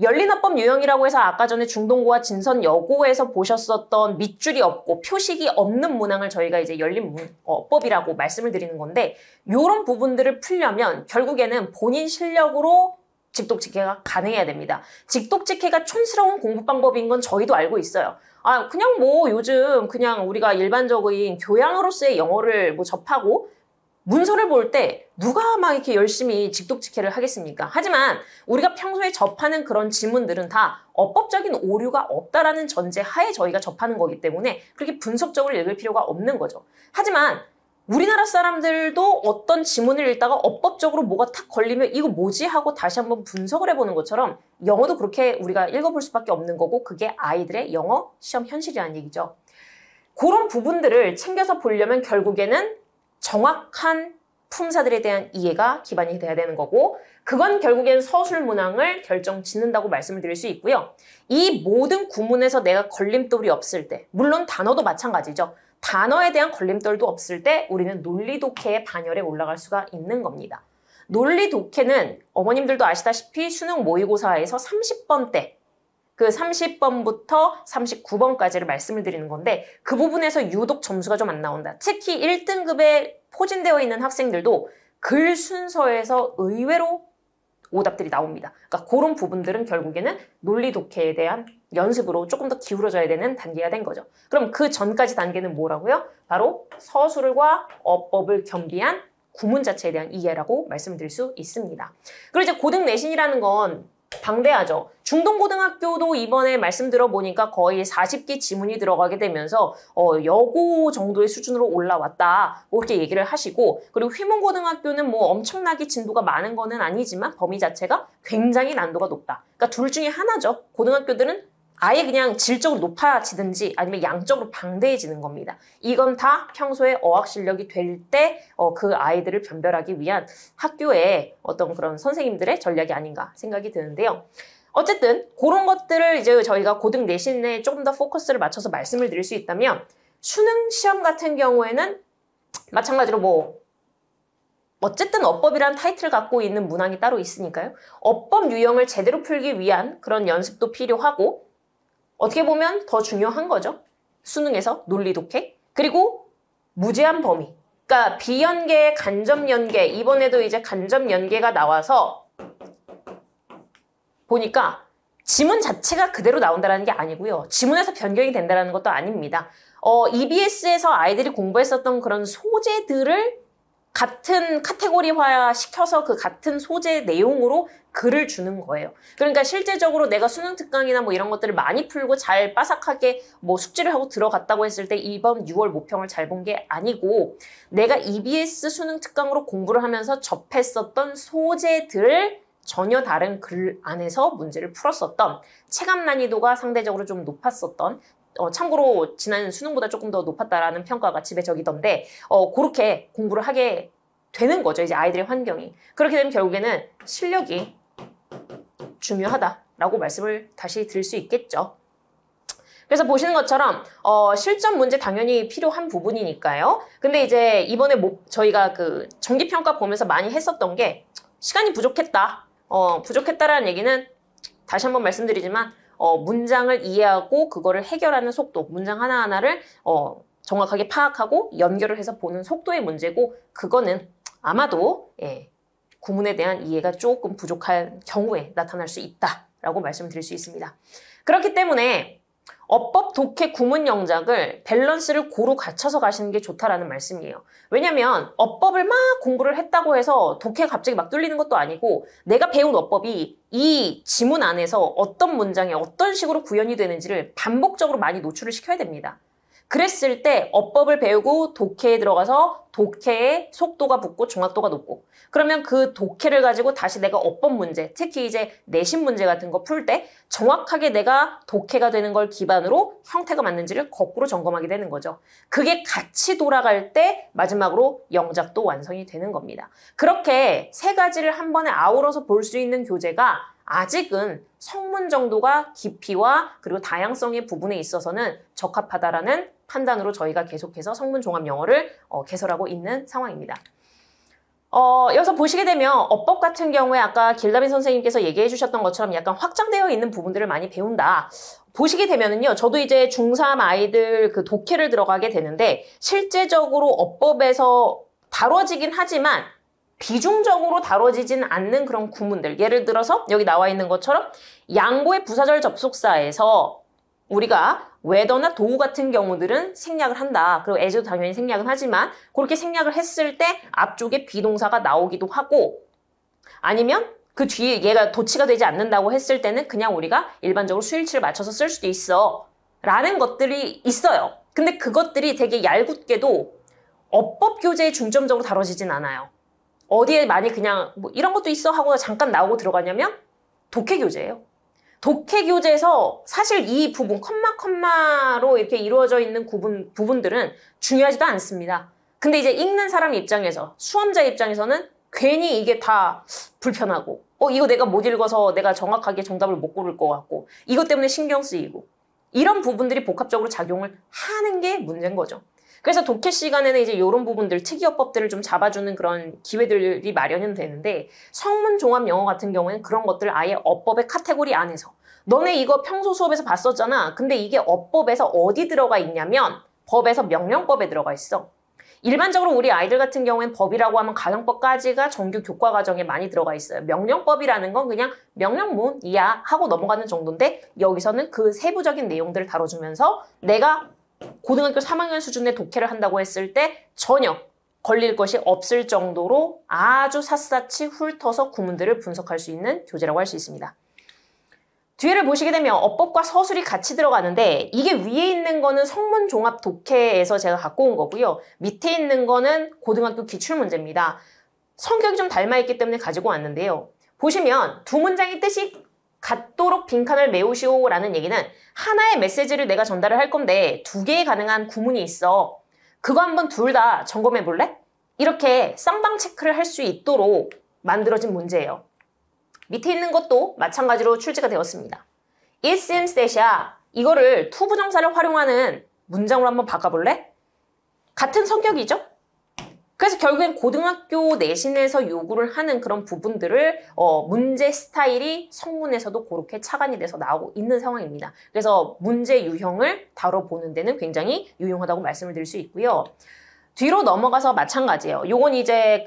열린어법 유형이라고 해서 아까 전에 중동고와 진선여고에서 보셨었던 밑줄이 없고 표식이 없는 문항을 저희가 이제 열린어법이라고 말씀을 드리는 건데 이런 부분들을 풀려면 결국에는 본인 실력으로 직독직해가 가능해야 됩니다. 직독직해가 촌스러운 공부 방법인 건 저희도 알고 있어요. 아, 그냥 뭐 요즘 그냥 우리가 일반적인 교양으로서의 영어를 뭐 접하고 문서를 볼 때 누가 막 이렇게 열심히 직독직해를 하겠습니까? 하지만 우리가 평소에 접하는 그런 지문들은 다 어법적인 오류가 없다라는 전제 하에 저희가 접하는 거기 때문에 그렇게 분석적으로 읽을 필요가 없는 거죠. 하지만 우리나라 사람들도 어떤 지문을 읽다가 어법적으로 뭐가 탁 걸리면 이거 뭐지? 하고 다시 한번 분석을 해보는 것처럼 영어도 그렇게 우리가 읽어볼 수밖에 없는 거고 그게 아이들의 영어 시험 현실이라는 얘기죠. 그런 부분들을 챙겨서 보려면 결국에는 정확한 품사들에 대한 이해가 기반이 돼야 되는 거고 그건 결국엔 서술문항을 결정 짓는다고 말씀을 드릴 수 있고요. 이 모든 구문에서 내가 걸림돌이 없을 때 물론 단어도 마찬가지죠. 단어에 대한 걸림돌도 없을 때 우리는 논리독해의 반열에 올라갈 수가 있는 겁니다. 논리독해는 어머님들도 아시다시피 수능 모의고사에서 30번대 그 30번부터 39번까지를 말씀을 드리는 건데 그 부분에서 유독 점수가 좀 안 나온다. 특히 1등급에 포진되어 있는 학생들도 글 순서에서 의외로 오답들이 나옵니다. 그러니까 그런 부분들은 결국에는 논리 독해에 대한 연습으로 조금 더 기울어져야 되는 단계가 된 거죠. 그럼 그 전까지 단계는 뭐라고요? 바로 서술과 어법을 겸비한 구문 자체에 대한 이해라고 말씀을 드릴 수 있습니다. 그리고 이제 고등 내신이라는 건 방대하죠. 중동고등학교도 이번에 말씀 들어보니까 거의 40개 지문이 들어가게 되면서 여고 정도의 수준으로 올라왔다. 뭐 이렇게 얘기를 하시고 그리고 휘문고등학교는 뭐 엄청나게 진도가 많은 거는 아니지만 범위 자체가 굉장히 난도가 높다. 그러니까 둘 중에 하나죠. 고등학교들은 아예 그냥 질적으로 높아지든지 아니면 양적으로 방대해지는 겁니다. 이건 다 평소에 어학 실력이 될 때 그 아이들을 변별하기 위한 학교의 어떤 그런 선생님들의 전략이 아닌가 생각이 드는데요. 어쨌든 그런 것들을 이제 저희가 고등 내신에 조금 더 포커스를 맞춰서 말씀을 드릴 수 있다면 수능 시험 같은 경우에는 마찬가지로 뭐 어쨌든 어법이란 타이틀을 갖고 있는 문항이 따로 있으니까요. 어법 유형을 제대로 풀기 위한 그런 연습도 필요하고 어떻게 보면 더 중요한 거죠. 수능에서 논리 독해 그리고 무제한 범위 그러니까 비연계, 간접연계 이번에도 이제 간접연계가 나와서 보니까 지문 자체가 그대로 나온다는 게 아니고요. 지문에서 변경이 된다는 것도 아닙니다. EBS에서 아이들이 공부했었던 그런 소재들을 같은 카테고리화 시켜서 그 같은 소재 내용으로 글을 주는 거예요. 그러니까 실제적으로 내가 수능 특강이나 뭐 이런 것들을 많이 풀고 잘 빠삭하게 뭐 숙지를 하고 들어갔다고 했을 때 이번 6월 모평을 잘 본 게 아니고 내가 EBS 수능 특강으로 공부를 하면서 접했었던 소재들을 전혀 다른 글 안에서 문제를 풀었었던 체감 난이도가 상대적으로 좀 높았었던 참고로 지난 수능보다 조금 더 높았다라는 평가가 지배적이던데 그렇게 공부를 하게 되는 거죠. 이제 아이들의 환경이. 그렇게 되면 결국에는 실력이 중요하다라고 말씀을 다시 드릴 수 있겠죠. 그래서 보시는 것처럼 실전 문제 당연히 필요한 부분이니까요. 근데 이제 이번에 저희가 그 정기평가 보면서 많이 했었던 게 시간이 부족했다. 부족했다라는 얘기는 다시 한번 말씀드리지만 문장을 이해하고 그거를 해결하는 속도, 문장 하나하나를 정확하게 파악하고 연결을 해서 보는 속도의 문제고 그거는 아마도 구문에 대한 이해가 조금 부족한 경우에 나타날 수 있다라고 말씀드릴 수 있습니다. 그렇기 때문에 어법, 독해, 구문 영작을 밸런스를 고루 갖춰서 가시는 게 좋다라는 말씀이에요. 왜냐면 어법을 막 공부를 했다고 해서 독해가 갑자기 막 뚫리는 것도 아니고 내가 배운 어법이 이 지문 안에서 어떤 문장에 어떤 식으로 구현이 되는지를 반복적으로 많이 노출을 시켜야 됩니다. 그랬을 때 어법을 배우고 독해에 들어가서 독해의 속도가 붙고 정확도가 높고 그러면 그 독해를 가지고 다시 내가 어법 문제, 특히 이제 내신 문제 같은 거 풀 때 정확하게 내가 독해가 되는 걸 기반으로 형태가 맞는지를 거꾸로 점검하게 되는 거죠. 그게 같이 돌아갈 때 마지막으로 영작도 완성이 되는 겁니다. 그렇게 세 가지를 한 번에 아우러서 볼 수 있는 교재가 아직은 성문 정도가 깊이와 그리고 다양성의 부분에 있어서는 적합하다라는 판단으로 저희가 계속해서 성문 종합 영어를 개설하고 있는 상황입니다. 여기서 보시게 되면 어법 같은 경우에 아까 길다빈 선생님께서 얘기해 주셨던 것처럼 약간 확장되어 있는 부분들을 많이 배운다. 보시게 되면은요, 저도 이제 중3 아이들 그 독해를 들어가게 되는데 실제적으로 어법에서 다뤄지긴 하지만 비중적으로 다뤄지진 않는 그런 구문들. 예를 들어서 여기 나와 있는 것처럼 양보의 부사절 접속사에서 우리가 whether나 do 같은 경우들은 생략을 한다. 그리고 as도 당연히 생략은 하지만 그렇게 생략을 했을 때 앞쪽에 비동사가 나오기도 하고 아니면 그 뒤에 얘가 도치가 되지 않는다고 했을 때는 그냥 우리가 일반적으로 수일치를 맞춰서 쓸 수도 있어. 라는 것들이 있어요. 근데 그것들이 되게 얄궂게도 어법 교재에 중점적으로 다뤄지진 않아요. 어디에 많이 그냥 뭐 이런 것도 있어 하고 잠깐 나오고 들어가냐면 독해 교재예요. 독해 교재에서 사실 이 부분 컴마로 이렇게 이루어져 있는 부분들은 중요하지도 않습니다. 근데 이제 읽는 사람 입장에서 수험자 입장에서는 괜히 이게 다 불편하고 이거 내가 못 읽어서 내가 정확하게 정답을 못 고를 것 같고 이것 때문에 신경 쓰이고 이런 부분들이 복합적으로 작용을 하는 게 문제인 거죠. 그래서 독해 시간에는 이제 이런 부분들, 특이어법들을 좀 잡아주는 그런 기회들이 마련은 되는데 성문 종합 영어 같은 경우에는 그런 것들 아예 어법의 카테고리 안에서 너네 이거 평소 수업에서 봤었잖아. 근데 이게 어법에서 어디 들어가 있냐면 법에서 명령법에 들어가 있어. 일반적으로 우리 아이들 같은 경우엔 법이라고 하면 가정법까지가 정규 교과 과정에 많이 들어가 있어요. 명령법이라는 건 그냥 명령문이야 하고 넘어가는 정도인데 여기서는 그 세부적인 내용들을 다뤄주면서 내가 고등학교 3학년 수준의 독해를 한다고 했을 때 전혀 걸릴 것이 없을 정도로 아주 샅샅이 훑어서 구문들을 분석할 수 있는 교재라고 할 수 있습니다. 뒤를 보시게 되면 어법과 서술이 같이 들어가는데 이게 위에 있는 거는 성문 종합 독해에서 제가 갖고 온 거고요. 밑에 있는 거는 고등학교 기출문제입니다. 성격이 좀 닮아있기 때문에 가지고 왔는데요. 보시면 두 문장의 뜻이 같도록 빈칸을 메우시오라는 얘기는 하나의 메시지를 내가 전달을 할 건데 두 개의 가능한 구문이 있어. 그거 한번 둘 다 점검해 볼래? 이렇게 쌍방 체크를 할 수 있도록 만들어진 문제예요. 밑에 있는 것도 마찬가지로 출제가 되었습니다. It seems that이야. 이거를 to 부정사를 활용하는 문장으로 한번 바꿔볼래? 같은 성격이죠? 그래서 결국엔 고등학교 내신에서 요구를 하는 그런 부분들을 문제 스타일이 성문에서도 그렇게 차관이 돼서 나오고 있는 상황입니다. 그래서 문제 유형을 다뤄보는 데는 굉장히 유용하다고 말씀을 드릴 수 있고요. 뒤로 넘어가서 마찬가지예요. 요건 이제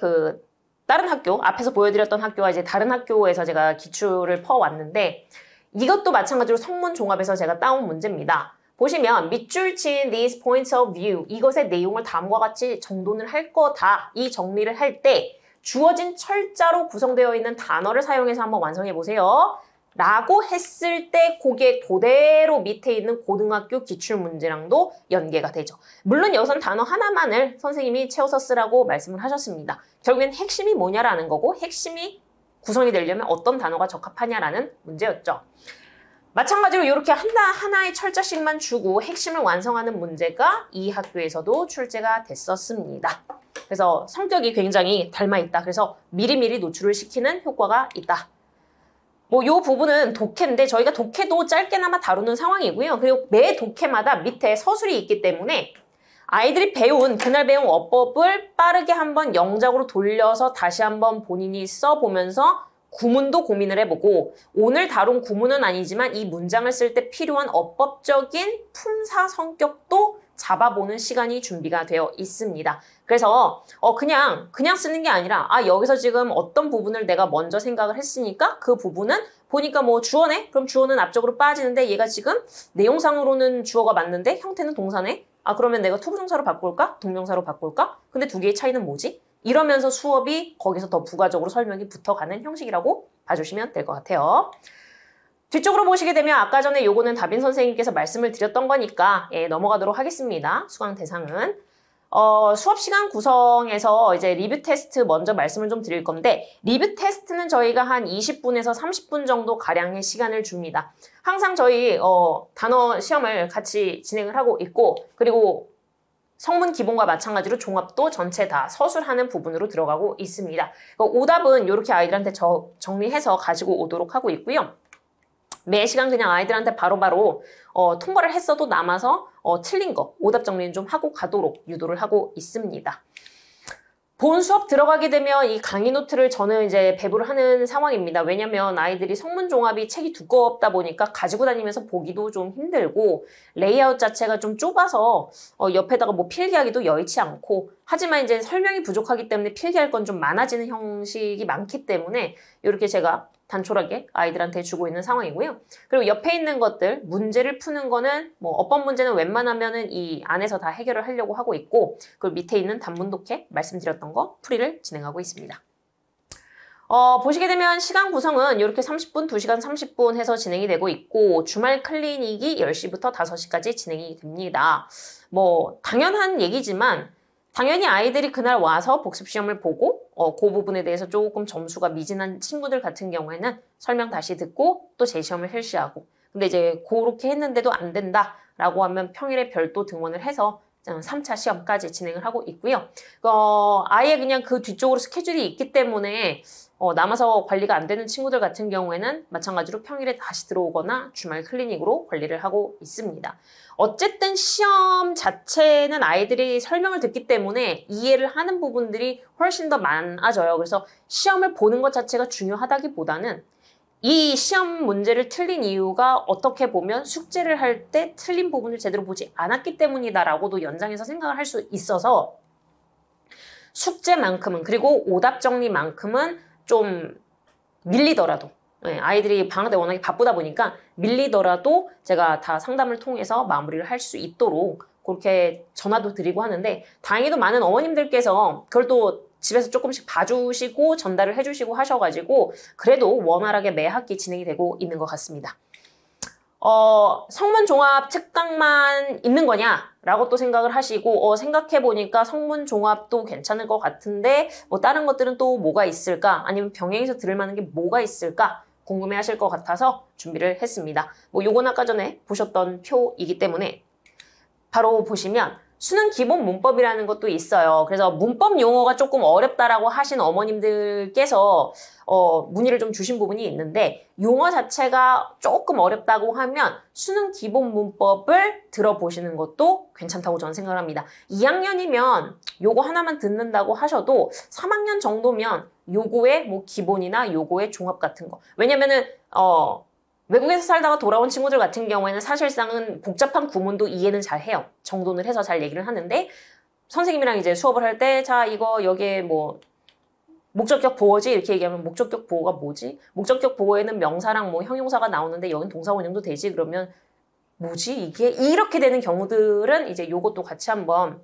다른 학교, 앞에서 보여드렸던 학교와 이제 다른 학교에서 제가 기출을 퍼왔는데 이것도 마찬가지로 성문 종합에서 제가 따온 문제입니다. 보시면 밑줄 친 these points of view 이것의 내용을 다음과 같이 정돈을 할 거다. 이 정리를 할 때 주어진 철자로 구성되어 있는 단어를 사용해서 한번 완성해 보세요. 라고 했을 때 그게 그대로 밑에 있는 고등학교 기출문제랑도 연계가 되죠. 물론 여기선 단어 하나만을 선생님이 채워서 쓰라고 말씀을 하셨습니다. 결국엔 핵심이 뭐냐라는 거고 핵심이 구성이 되려면 어떤 단어가 적합하냐라는 문제였죠. 마찬가지로 이렇게 하나의 철자씩만 주고 핵심을 완성하는 문제가 이 학교에서도 출제가 됐었습니다. 그래서 성격이 굉장히 닮아있다. 그래서 미리미리 노출을 시키는 효과가 있다. 요 부분은 독해인데 저희가 독해도 짧게나마 다루는 상황이고요. 그리고 매 독해마다 밑에 서술이 있기 때문에 아이들이 그날 배운 어법을 빠르게 한번 영작으로 돌려서 다시 한번 본인이 써보면서 구문도 고민을 해보고 오늘 다룬 구문은 아니지만 이 문장을 쓸 때 필요한 어법적인 품사 성격도 잡아보는 시간이 준비가 되어 있습니다. 그래서 그냥 쓰는 게 아니라 여기서 지금 어떤 부분을 내가 먼저 생각을 했으니까 그 부분은 보니까 주어네? 그럼 주어는 앞쪽으로 빠지는데 얘가 지금 내용상으로는 주어가 맞는데 형태는 동사네? 그러면 내가 투부정사로 바꿀까? 동명사로 바꿀까? 근데 두 개의 차이는 뭐지? 이러면서 수업이 거기서 더 부가적으로 설명이 붙어가는 형식이라고 봐주시면 될 것 같아요. 뒤쪽으로 보시게 되면 아까 전에 요거는 다빈 선생님께서 말씀을 드렸던 거니까 넘어가도록 하겠습니다. 수강 대상은. 수업 시간 구성에서 이제 리뷰 테스트 먼저 말씀을 좀 드릴 건데 리뷰 테스트는 저희가 한 20분에서 30분 정도 가량의 시간을 줍니다. 항상 저희 단어 시험을 같이 진행을 하고 있고 그리고 성문 기본과 마찬가지로 종합도 전체 다 서술하는 부분으로 들어가고 있습니다. 오답은 이렇게 아이들한테 정리해서 가지고 오도록 하고 있고요. 매 시간 그냥 아이들한테 바로바로 통과를 했어도 남아서 틀린 거 오답 정리는 좀 하고 가도록 유도를 하고 있습니다. 본 수업 들어가게 되면 이 강의 노트를 저는 이제 배부를 하는 상황입니다. 왜냐면 아이들이 성문 종합이 책이 두껍다 보니까 가지고 다니면서 보기도 좀 힘들고 레이아웃 자체가 좀 좁아서 옆에다가 뭐 필기하기도 여의치 않고 하지만 이제 설명이 부족하기 때문에 필기할 건 좀 많아지는 형식이 많기 때문에 이렇게 제가 단촐하게 아이들한테 주고 있는 상황이고요. 그리고 옆에 있는 것들, 문제를 푸는 거는 뭐 어법 문제는 웬만하면은 이 안에서 다 해결을 하려고 하고 있고 그리고 밑에 있는 단문 독해 말씀드렸던 거 풀이를 진행하고 있습니다. 보시게 되면 시간 구성은 이렇게 30분, 2시간 30분 해서 진행이 되고 있고 주말 클리닉이 10시부터 5시까지 진행이 됩니다. 뭐 당연한 얘기지만 당연히 아이들이 그날 와서 복습시험을 보고 그 부분에 대해서 조금 점수가 미진한 친구들 같은 경우에는 설명 다시 듣고 또 재시험을 실시하고 근데 이제 그렇게 했는데도 안 된다라고 하면 평일에 별도 등원을 해서 3차 시험까지 진행을 하고 있고요. 아예 그냥 그 뒤쪽으로 스케줄이 있기 때문에 남아서 관리가 안 되는 친구들 같은 경우에는 마찬가지로 평일에 다시 들어오거나 주말 클리닉으로 관리를 하고 있습니다. 어쨌든 시험 자체는 아이들이 설명을 듣기 때문에 이해를 하는 부분들이 훨씬 더 많아져요. 그래서 시험을 보는 것 자체가 중요하다기보다는 이 시험 문제를 틀린 이유가 어떻게 보면 숙제를 할 때 틀린 부분을 제대로 보지 않았기 때문이다라고도 연장해서 생각을 할 수 있어서 숙제만큼은 그리고 오답 정리만큼은 좀 밀리더라도 아이들이 방학 때 워낙에 바쁘다 보니까 밀리더라도 제가 다 상담을 통해서 마무리를 할 수 있도록 그렇게 전화도 드리고 하는데 다행히도 많은 어머님들께서 그걸 또 집에서 조금씩 봐주시고 전달을 해주시고 하셔가지고 그래도 원활하게 매 학기 진행이 되고 있는 것 같습니다. 성문 종합 특강만 있는 거냐라고 또 생각을 하시고 생각해보니까 성문 종합도 괜찮을 것 같은데 뭐 다른 것들은 또 뭐가 있을까 아니면 병행해서 들을 만한 게 뭐가 있을까 궁금해 하실 것 같아서 준비를 했습니다. 뭐 요건 아까 전에 보셨던 표이기 때문에 바로 보시면 수능 기본 문법이라는 것도 있어요. 그래서 문법 용어가 조금 어렵다라고 하신 어머님들께서 문의를 좀 주신 부분이 있는데 용어 자체가 조금 어렵다고 하면 수능 기본 문법을 들어보시는 것도 괜찮다고 저는 생각을 합니다. 2학년이면 요거 하나만 듣는다고 하셔도 3학년 정도면 요거의 뭐 기본이나 요거의 종합 같은 거. 왜냐면은 외국에서 살다가 돌아온 친구들 같은 경우에는 사실상은 복잡한 구문도 이해는 잘 해요. 정돈을 해서 잘 얘기를 하는데 선생님이랑 이제 수업을 할 때 자 이거 여기에 뭐 목적격 보어지 이렇게 얘기하면 목적격 보어가 뭐지? 목적격 보어에는 명사랑 뭐 형용사가 나오는데 여긴 동사 원형도 되지? 그러면 뭐지 이게? 이렇게 되는 경우들은 이제 요것도 같이 한번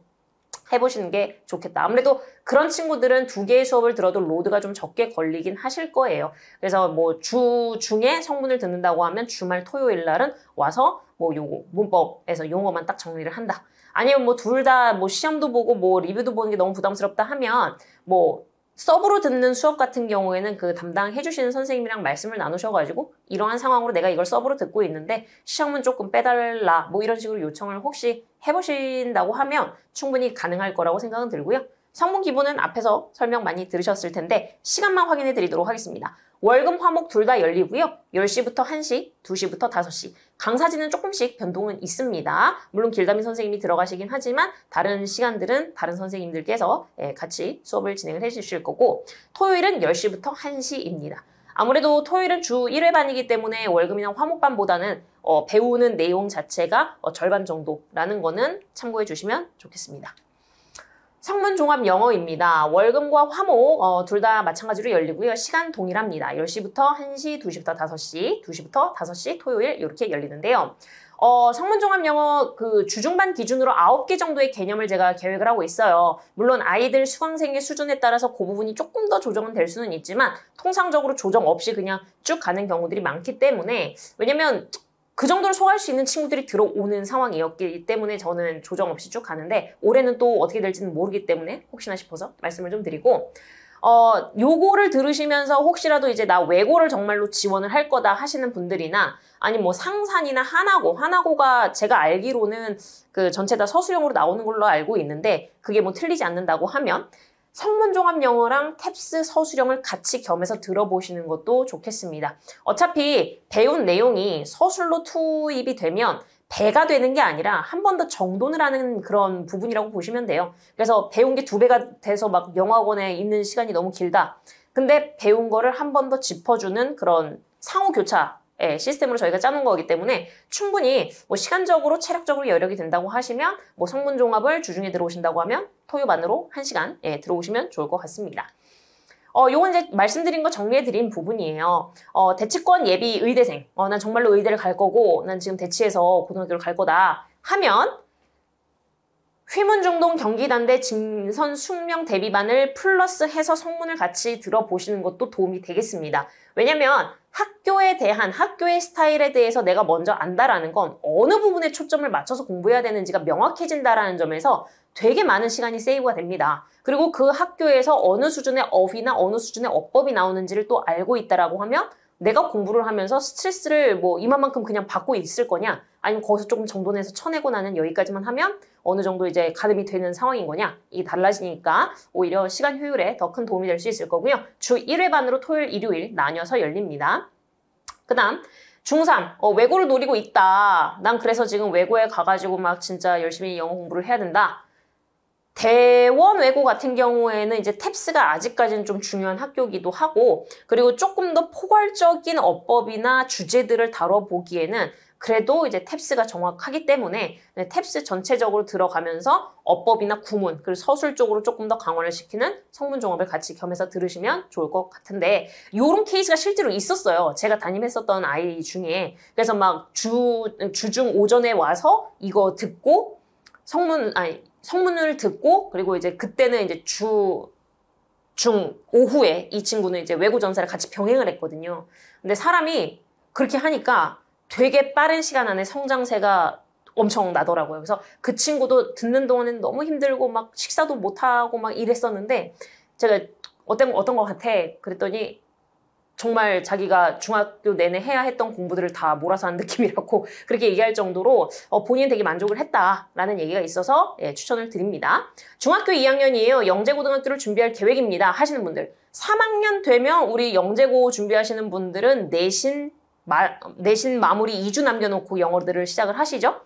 해보시는 게 좋겠다. 아무래도 그런 친구들은 2개의 수업을 들어도 로드가 좀 적게 걸리긴 하실 거예요. 그래서 뭐 주 중에 성문을 듣는다고 하면 주말 토요일 날은 와서 뭐 요거 문법에서 용어만 딱 정리를 한다. 아니면 뭐 둘 다 뭐 시험도 보고 뭐 리뷰도 보는 게 너무 부담스럽다 하면 뭐 서브로 듣는 수업 같은 경우에는 그 담당해 주시는 선생님이랑 말씀을 나누셔가지고 이러한 상황으로 내가 이걸 서브로 듣고 있는데 시험은 조금 빼달라 뭐 이런 식으로 요청을 혹시 해보신다고 하면 충분히 가능할 거라고 생각은 들고요. 성문 기본은 앞에서 설명 많이 들으셨을 텐데 시간만 확인해 드리도록 하겠습니다. 월금 화목 둘 다 열리고요. 10시부터 1시, 2시부터 5시. 강사진은 조금씩 변동은 있습니다. 물론 길다미 선생님이 들어가시긴 하지만 다른 시간들은 다른 선생님들께서 같이 수업을 진행을 해주실 거고 토요일은 10시부터 1시입니다. 아무래도 토요일은 주 1회반이기 때문에 월금이나 화목반보다는 배우는 내용 자체가 절반 정도라는 거는 참고해 주시면 좋겠습니다. 성문 종합 영어입니다. 월금과 화목 둘 다 마찬가지로 열리고요. 시간 동일합니다. 10시부터 1시, 2시부터 5시, 2시부터 5시 토요일 이렇게 열리는데요. 성문 종합 영어 그 주중반 기준으로 9개 정도의 개념을 제가 계획을 하고 있어요. 물론 아이들 수강생의 수준에 따라서 그 부분이 조금 더 조정은 될 수는 있지만 통상적으로 조정 없이 그냥 쭉 가는 경우들이 많기 때문에 왜냐면 그 정도로 소화할 수 있는 친구들이 들어오는 상황이었기 때문에 저는 조정 없이 쭉 가는데 올해는 또 어떻게 될지는 모르기 때문에 혹시나 싶어서 말씀을 좀 드리고 요거를 들으시면서 혹시라도 이제 나 외고를 정말로 지원을 할 거다 하시는 분들이나 아니 뭐 상산이나 하나고가 제가 알기로는 그 전체 다 서술형으로 나오는 걸로 알고 있는데 그게 뭐 틀리지 않는다고 하면 성문종합영어랑 탭스 서술형을 같이 겸해서 들어보시는 것도 좋겠습니다. 어차피 배운 내용이 서술로 투입이 되면 배가 되는 게 아니라 한 번 더 정돈을 하는 그런 부분이라고 보시면 돼요. 그래서 배운 게 2배가 돼서 막 영어학원에 있는 시간이 너무 길다. 근데 배운 거를 한 번 더 짚어주는 그런 상호교차 시스템으로 저희가 짜놓은 거기 때문에 충분히 뭐 시간적으로 체력적으로 여력이 된다고 하시면 뭐 성문종합을 주중에 들어오신다고 하면 토요반으로 1시간 들어오시면 좋을 것 같습니다. 요건 이제 말씀드린 거 정리해드린 부분이에요. 대치권 예비 의대생. 난 정말로 의대를 갈 거고, 난 지금 대치해서 고등학교를 갈 거다. 하면, 휘문중동 경기단대 진선 숙명 대비반을 플러스 해서 성문을 같이 들어보시는 것도 도움이 되겠습니다. 왜냐면 학교에 대한 학교의 스타일에 대해서 내가 먼저 안다라는 건 어느 부분에 초점을 맞춰서 공부해야 되는지가 명확해진다라는 점에서 되게 많은 시간이 세이브가 됩니다. 그리고 그 학교에서 어느 수준의 어휘나 어느 수준의 어법이 나오는지를 또 알고 있다라고 하면 내가 공부를 하면서 스트레스를 뭐 이만큼 그냥 받고 있을 거냐, 아니면 거기서 조금 정돈해서 쳐내고 나는 여기까지만 하면 어느 정도 이제 가름이 되는 상황인 거냐, 이게 달라지니까 오히려 시간 효율에 더 큰 도움이 될 수 있을 거고요. 주 1회반으로 토요일, 일요일 나뉘어서 열립니다. 그 다음 중3, 외고를 노리고 있다. 난 그래서 지금 외고에 가가지고 막 진짜 열심히 영어 공부를 해야 된다. 대원 외고 같은 경우에는 이제 탭스가 아직까지는 좀 중요한 학교이기도 하고, 그리고 조금 더 포괄적인 어법이나 주제들을 다뤄보기에는 그래도 이제 탭스가 정확하기 때문에 탭스 전체적으로 들어가면서 어법이나 구문, 그리고 서술 쪽으로 조금 더 강화를 시키는 성문종합을 같이 겸해서 들으시면 좋을 것 같은데, 이런 케이스가 실제로 있었어요. 제가 담임했었던 아이 중에. 그래서 막 주중 오전에 와서 이거 듣고 성문을 듣고, 그리고 이제 그때는 이제 중 오후에 이 친구는 이제 외고 전사를 같이 병행을 했거든요. 근데 사람이 그렇게 하니까 되게 빠른 시간 안에 성장세가 엄청 나더라고요. 그래서 그 친구도 듣는 동안에는 너무 힘들고 막 식사도 못하고 막 이랬었는데, 제가 어떤 것 같아 그랬더니 정말 자기가 중학교 내내 해야 했던 공부들을 다 몰아서 한 느낌이라고 그렇게 얘기할 정도로 본인은 되게 만족을 했다라는 얘기가 있어서 추천을 드립니다. 중학교 2학년이에요. 영재고등학교를 준비할 계획입니다 하시는 분들, 3학년 되면 우리 영재고 준비하시는 분들은 내신 마무리 2주 남겨놓고 영어들을 시작을 하시죠.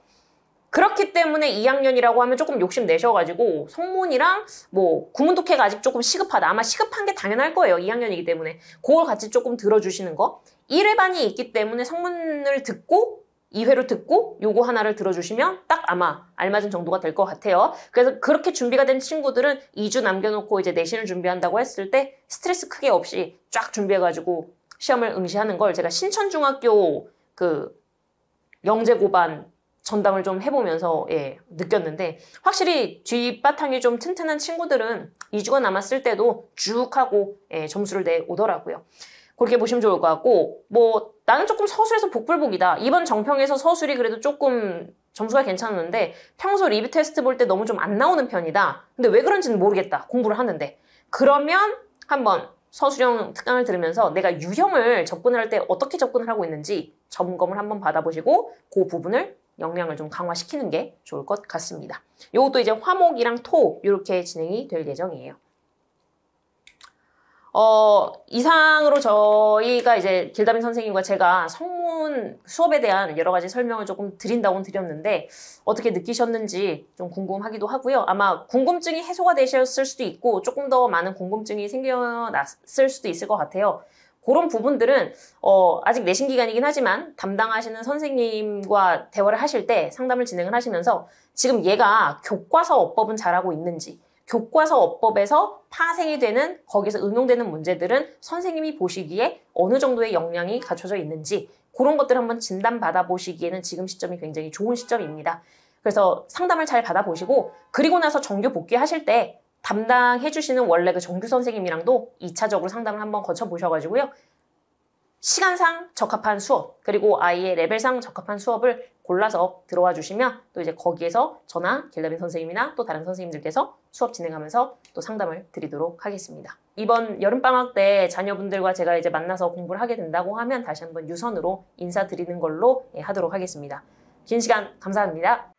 그렇기 때문에 2학년이라고 하면 조금 욕심 내셔가지고 성문이랑 뭐 구문독해가 아직 조금 시급하다. 아마 시급한 게 당연할 거예요. 2학년이기 때문에. 그걸 같이 조금 들어주시는 거. 1회반이 있기 때문에 성문을 듣고 2회로 듣고 요거 하나를 들어주시면 딱 아마 알맞은 정도가 될 것 같아요. 그래서 그렇게 준비가 된 친구들은 2주 남겨놓고 이제 내신을 준비한다고 했을 때 스트레스 크게 없이 쫙 준비해가지고 시험을 응시하는 걸 제가 신천중학교 그 영재고반 전담을 좀 해보면서 느꼈는데, 확실히 뒷바탕이 좀 튼튼한 친구들은 2주가 남았을 때도 쭉 하고 점수를 내오더라고요. 그렇게 보시면 좋을 것 같고, 뭐 나는 조금 서술에서 복불복이다. 이번 정평에서 서술이 그래도 조금 점수가 괜찮았는데 평소 리뷰 테스트 볼 때 너무 좀 안 나오는 편이다. 근데 왜 그런지는 모르겠다. 공부를 하는데. 그러면 한번 서술형 특강을 들으면서 내가 유형을 접근을 할 때 어떻게 접근을 하고 있는지 점검을 한번 받아보시고 그 부분을 역량을 좀 강화시키는 게 좋을 것 같습니다. 이것도 이제 화목이랑 토 이렇게 진행이 될 예정이에요. 이상으로 저희가 이제 길다빈 선생님과 제가 성문 수업에 대한 여러 가지 설명을 조금 드린다고는 드렸는데 어떻게 느끼셨는지 좀 궁금하기도 하고요. 아마 궁금증이 해소가 되셨을 수도 있고 조금 더 많은 궁금증이 생겨났을 수도 있을 것 같아요. 그런 부분들은 아직 내신 기간이긴 하지만 담당하시는 선생님과 대화를 하실 때 상담을 진행을 하시면서 지금 얘가 교과서 어법은 잘하고 있는지, 교과서 어법에서 파생이 되는 거기서 응용되는 문제들은 선생님이 보시기에 어느 정도의 역량이 갖춰져 있는지 그런 것들 한번 진단받아 보시기에는 지금 시점이 굉장히 좋은 시점입니다. 그래서 상담을 잘 받아보시고 그리고 나서 정규 복귀하실 때 담당해 주시는 원래 그 정규 선생님이랑도 2차적으로 상담을 한번 거쳐보셔가지고요. 시간상 적합한 수업, 그리고 아이의 레벨상 적합한 수업을 골라서 들어와 주시면 또 이제 거기에서 저나 길다빈 선생님이나 또 다른 선생님들께서 수업 진행하면서 또 상담을 드리도록 하겠습니다. 이번 여름방학 때 자녀분들과 제가 이제 만나서 공부를 하게 된다고 하면 다시 한번 유선으로 인사드리는 걸로 하도록 하겠습니다. 긴 시간 감사합니다.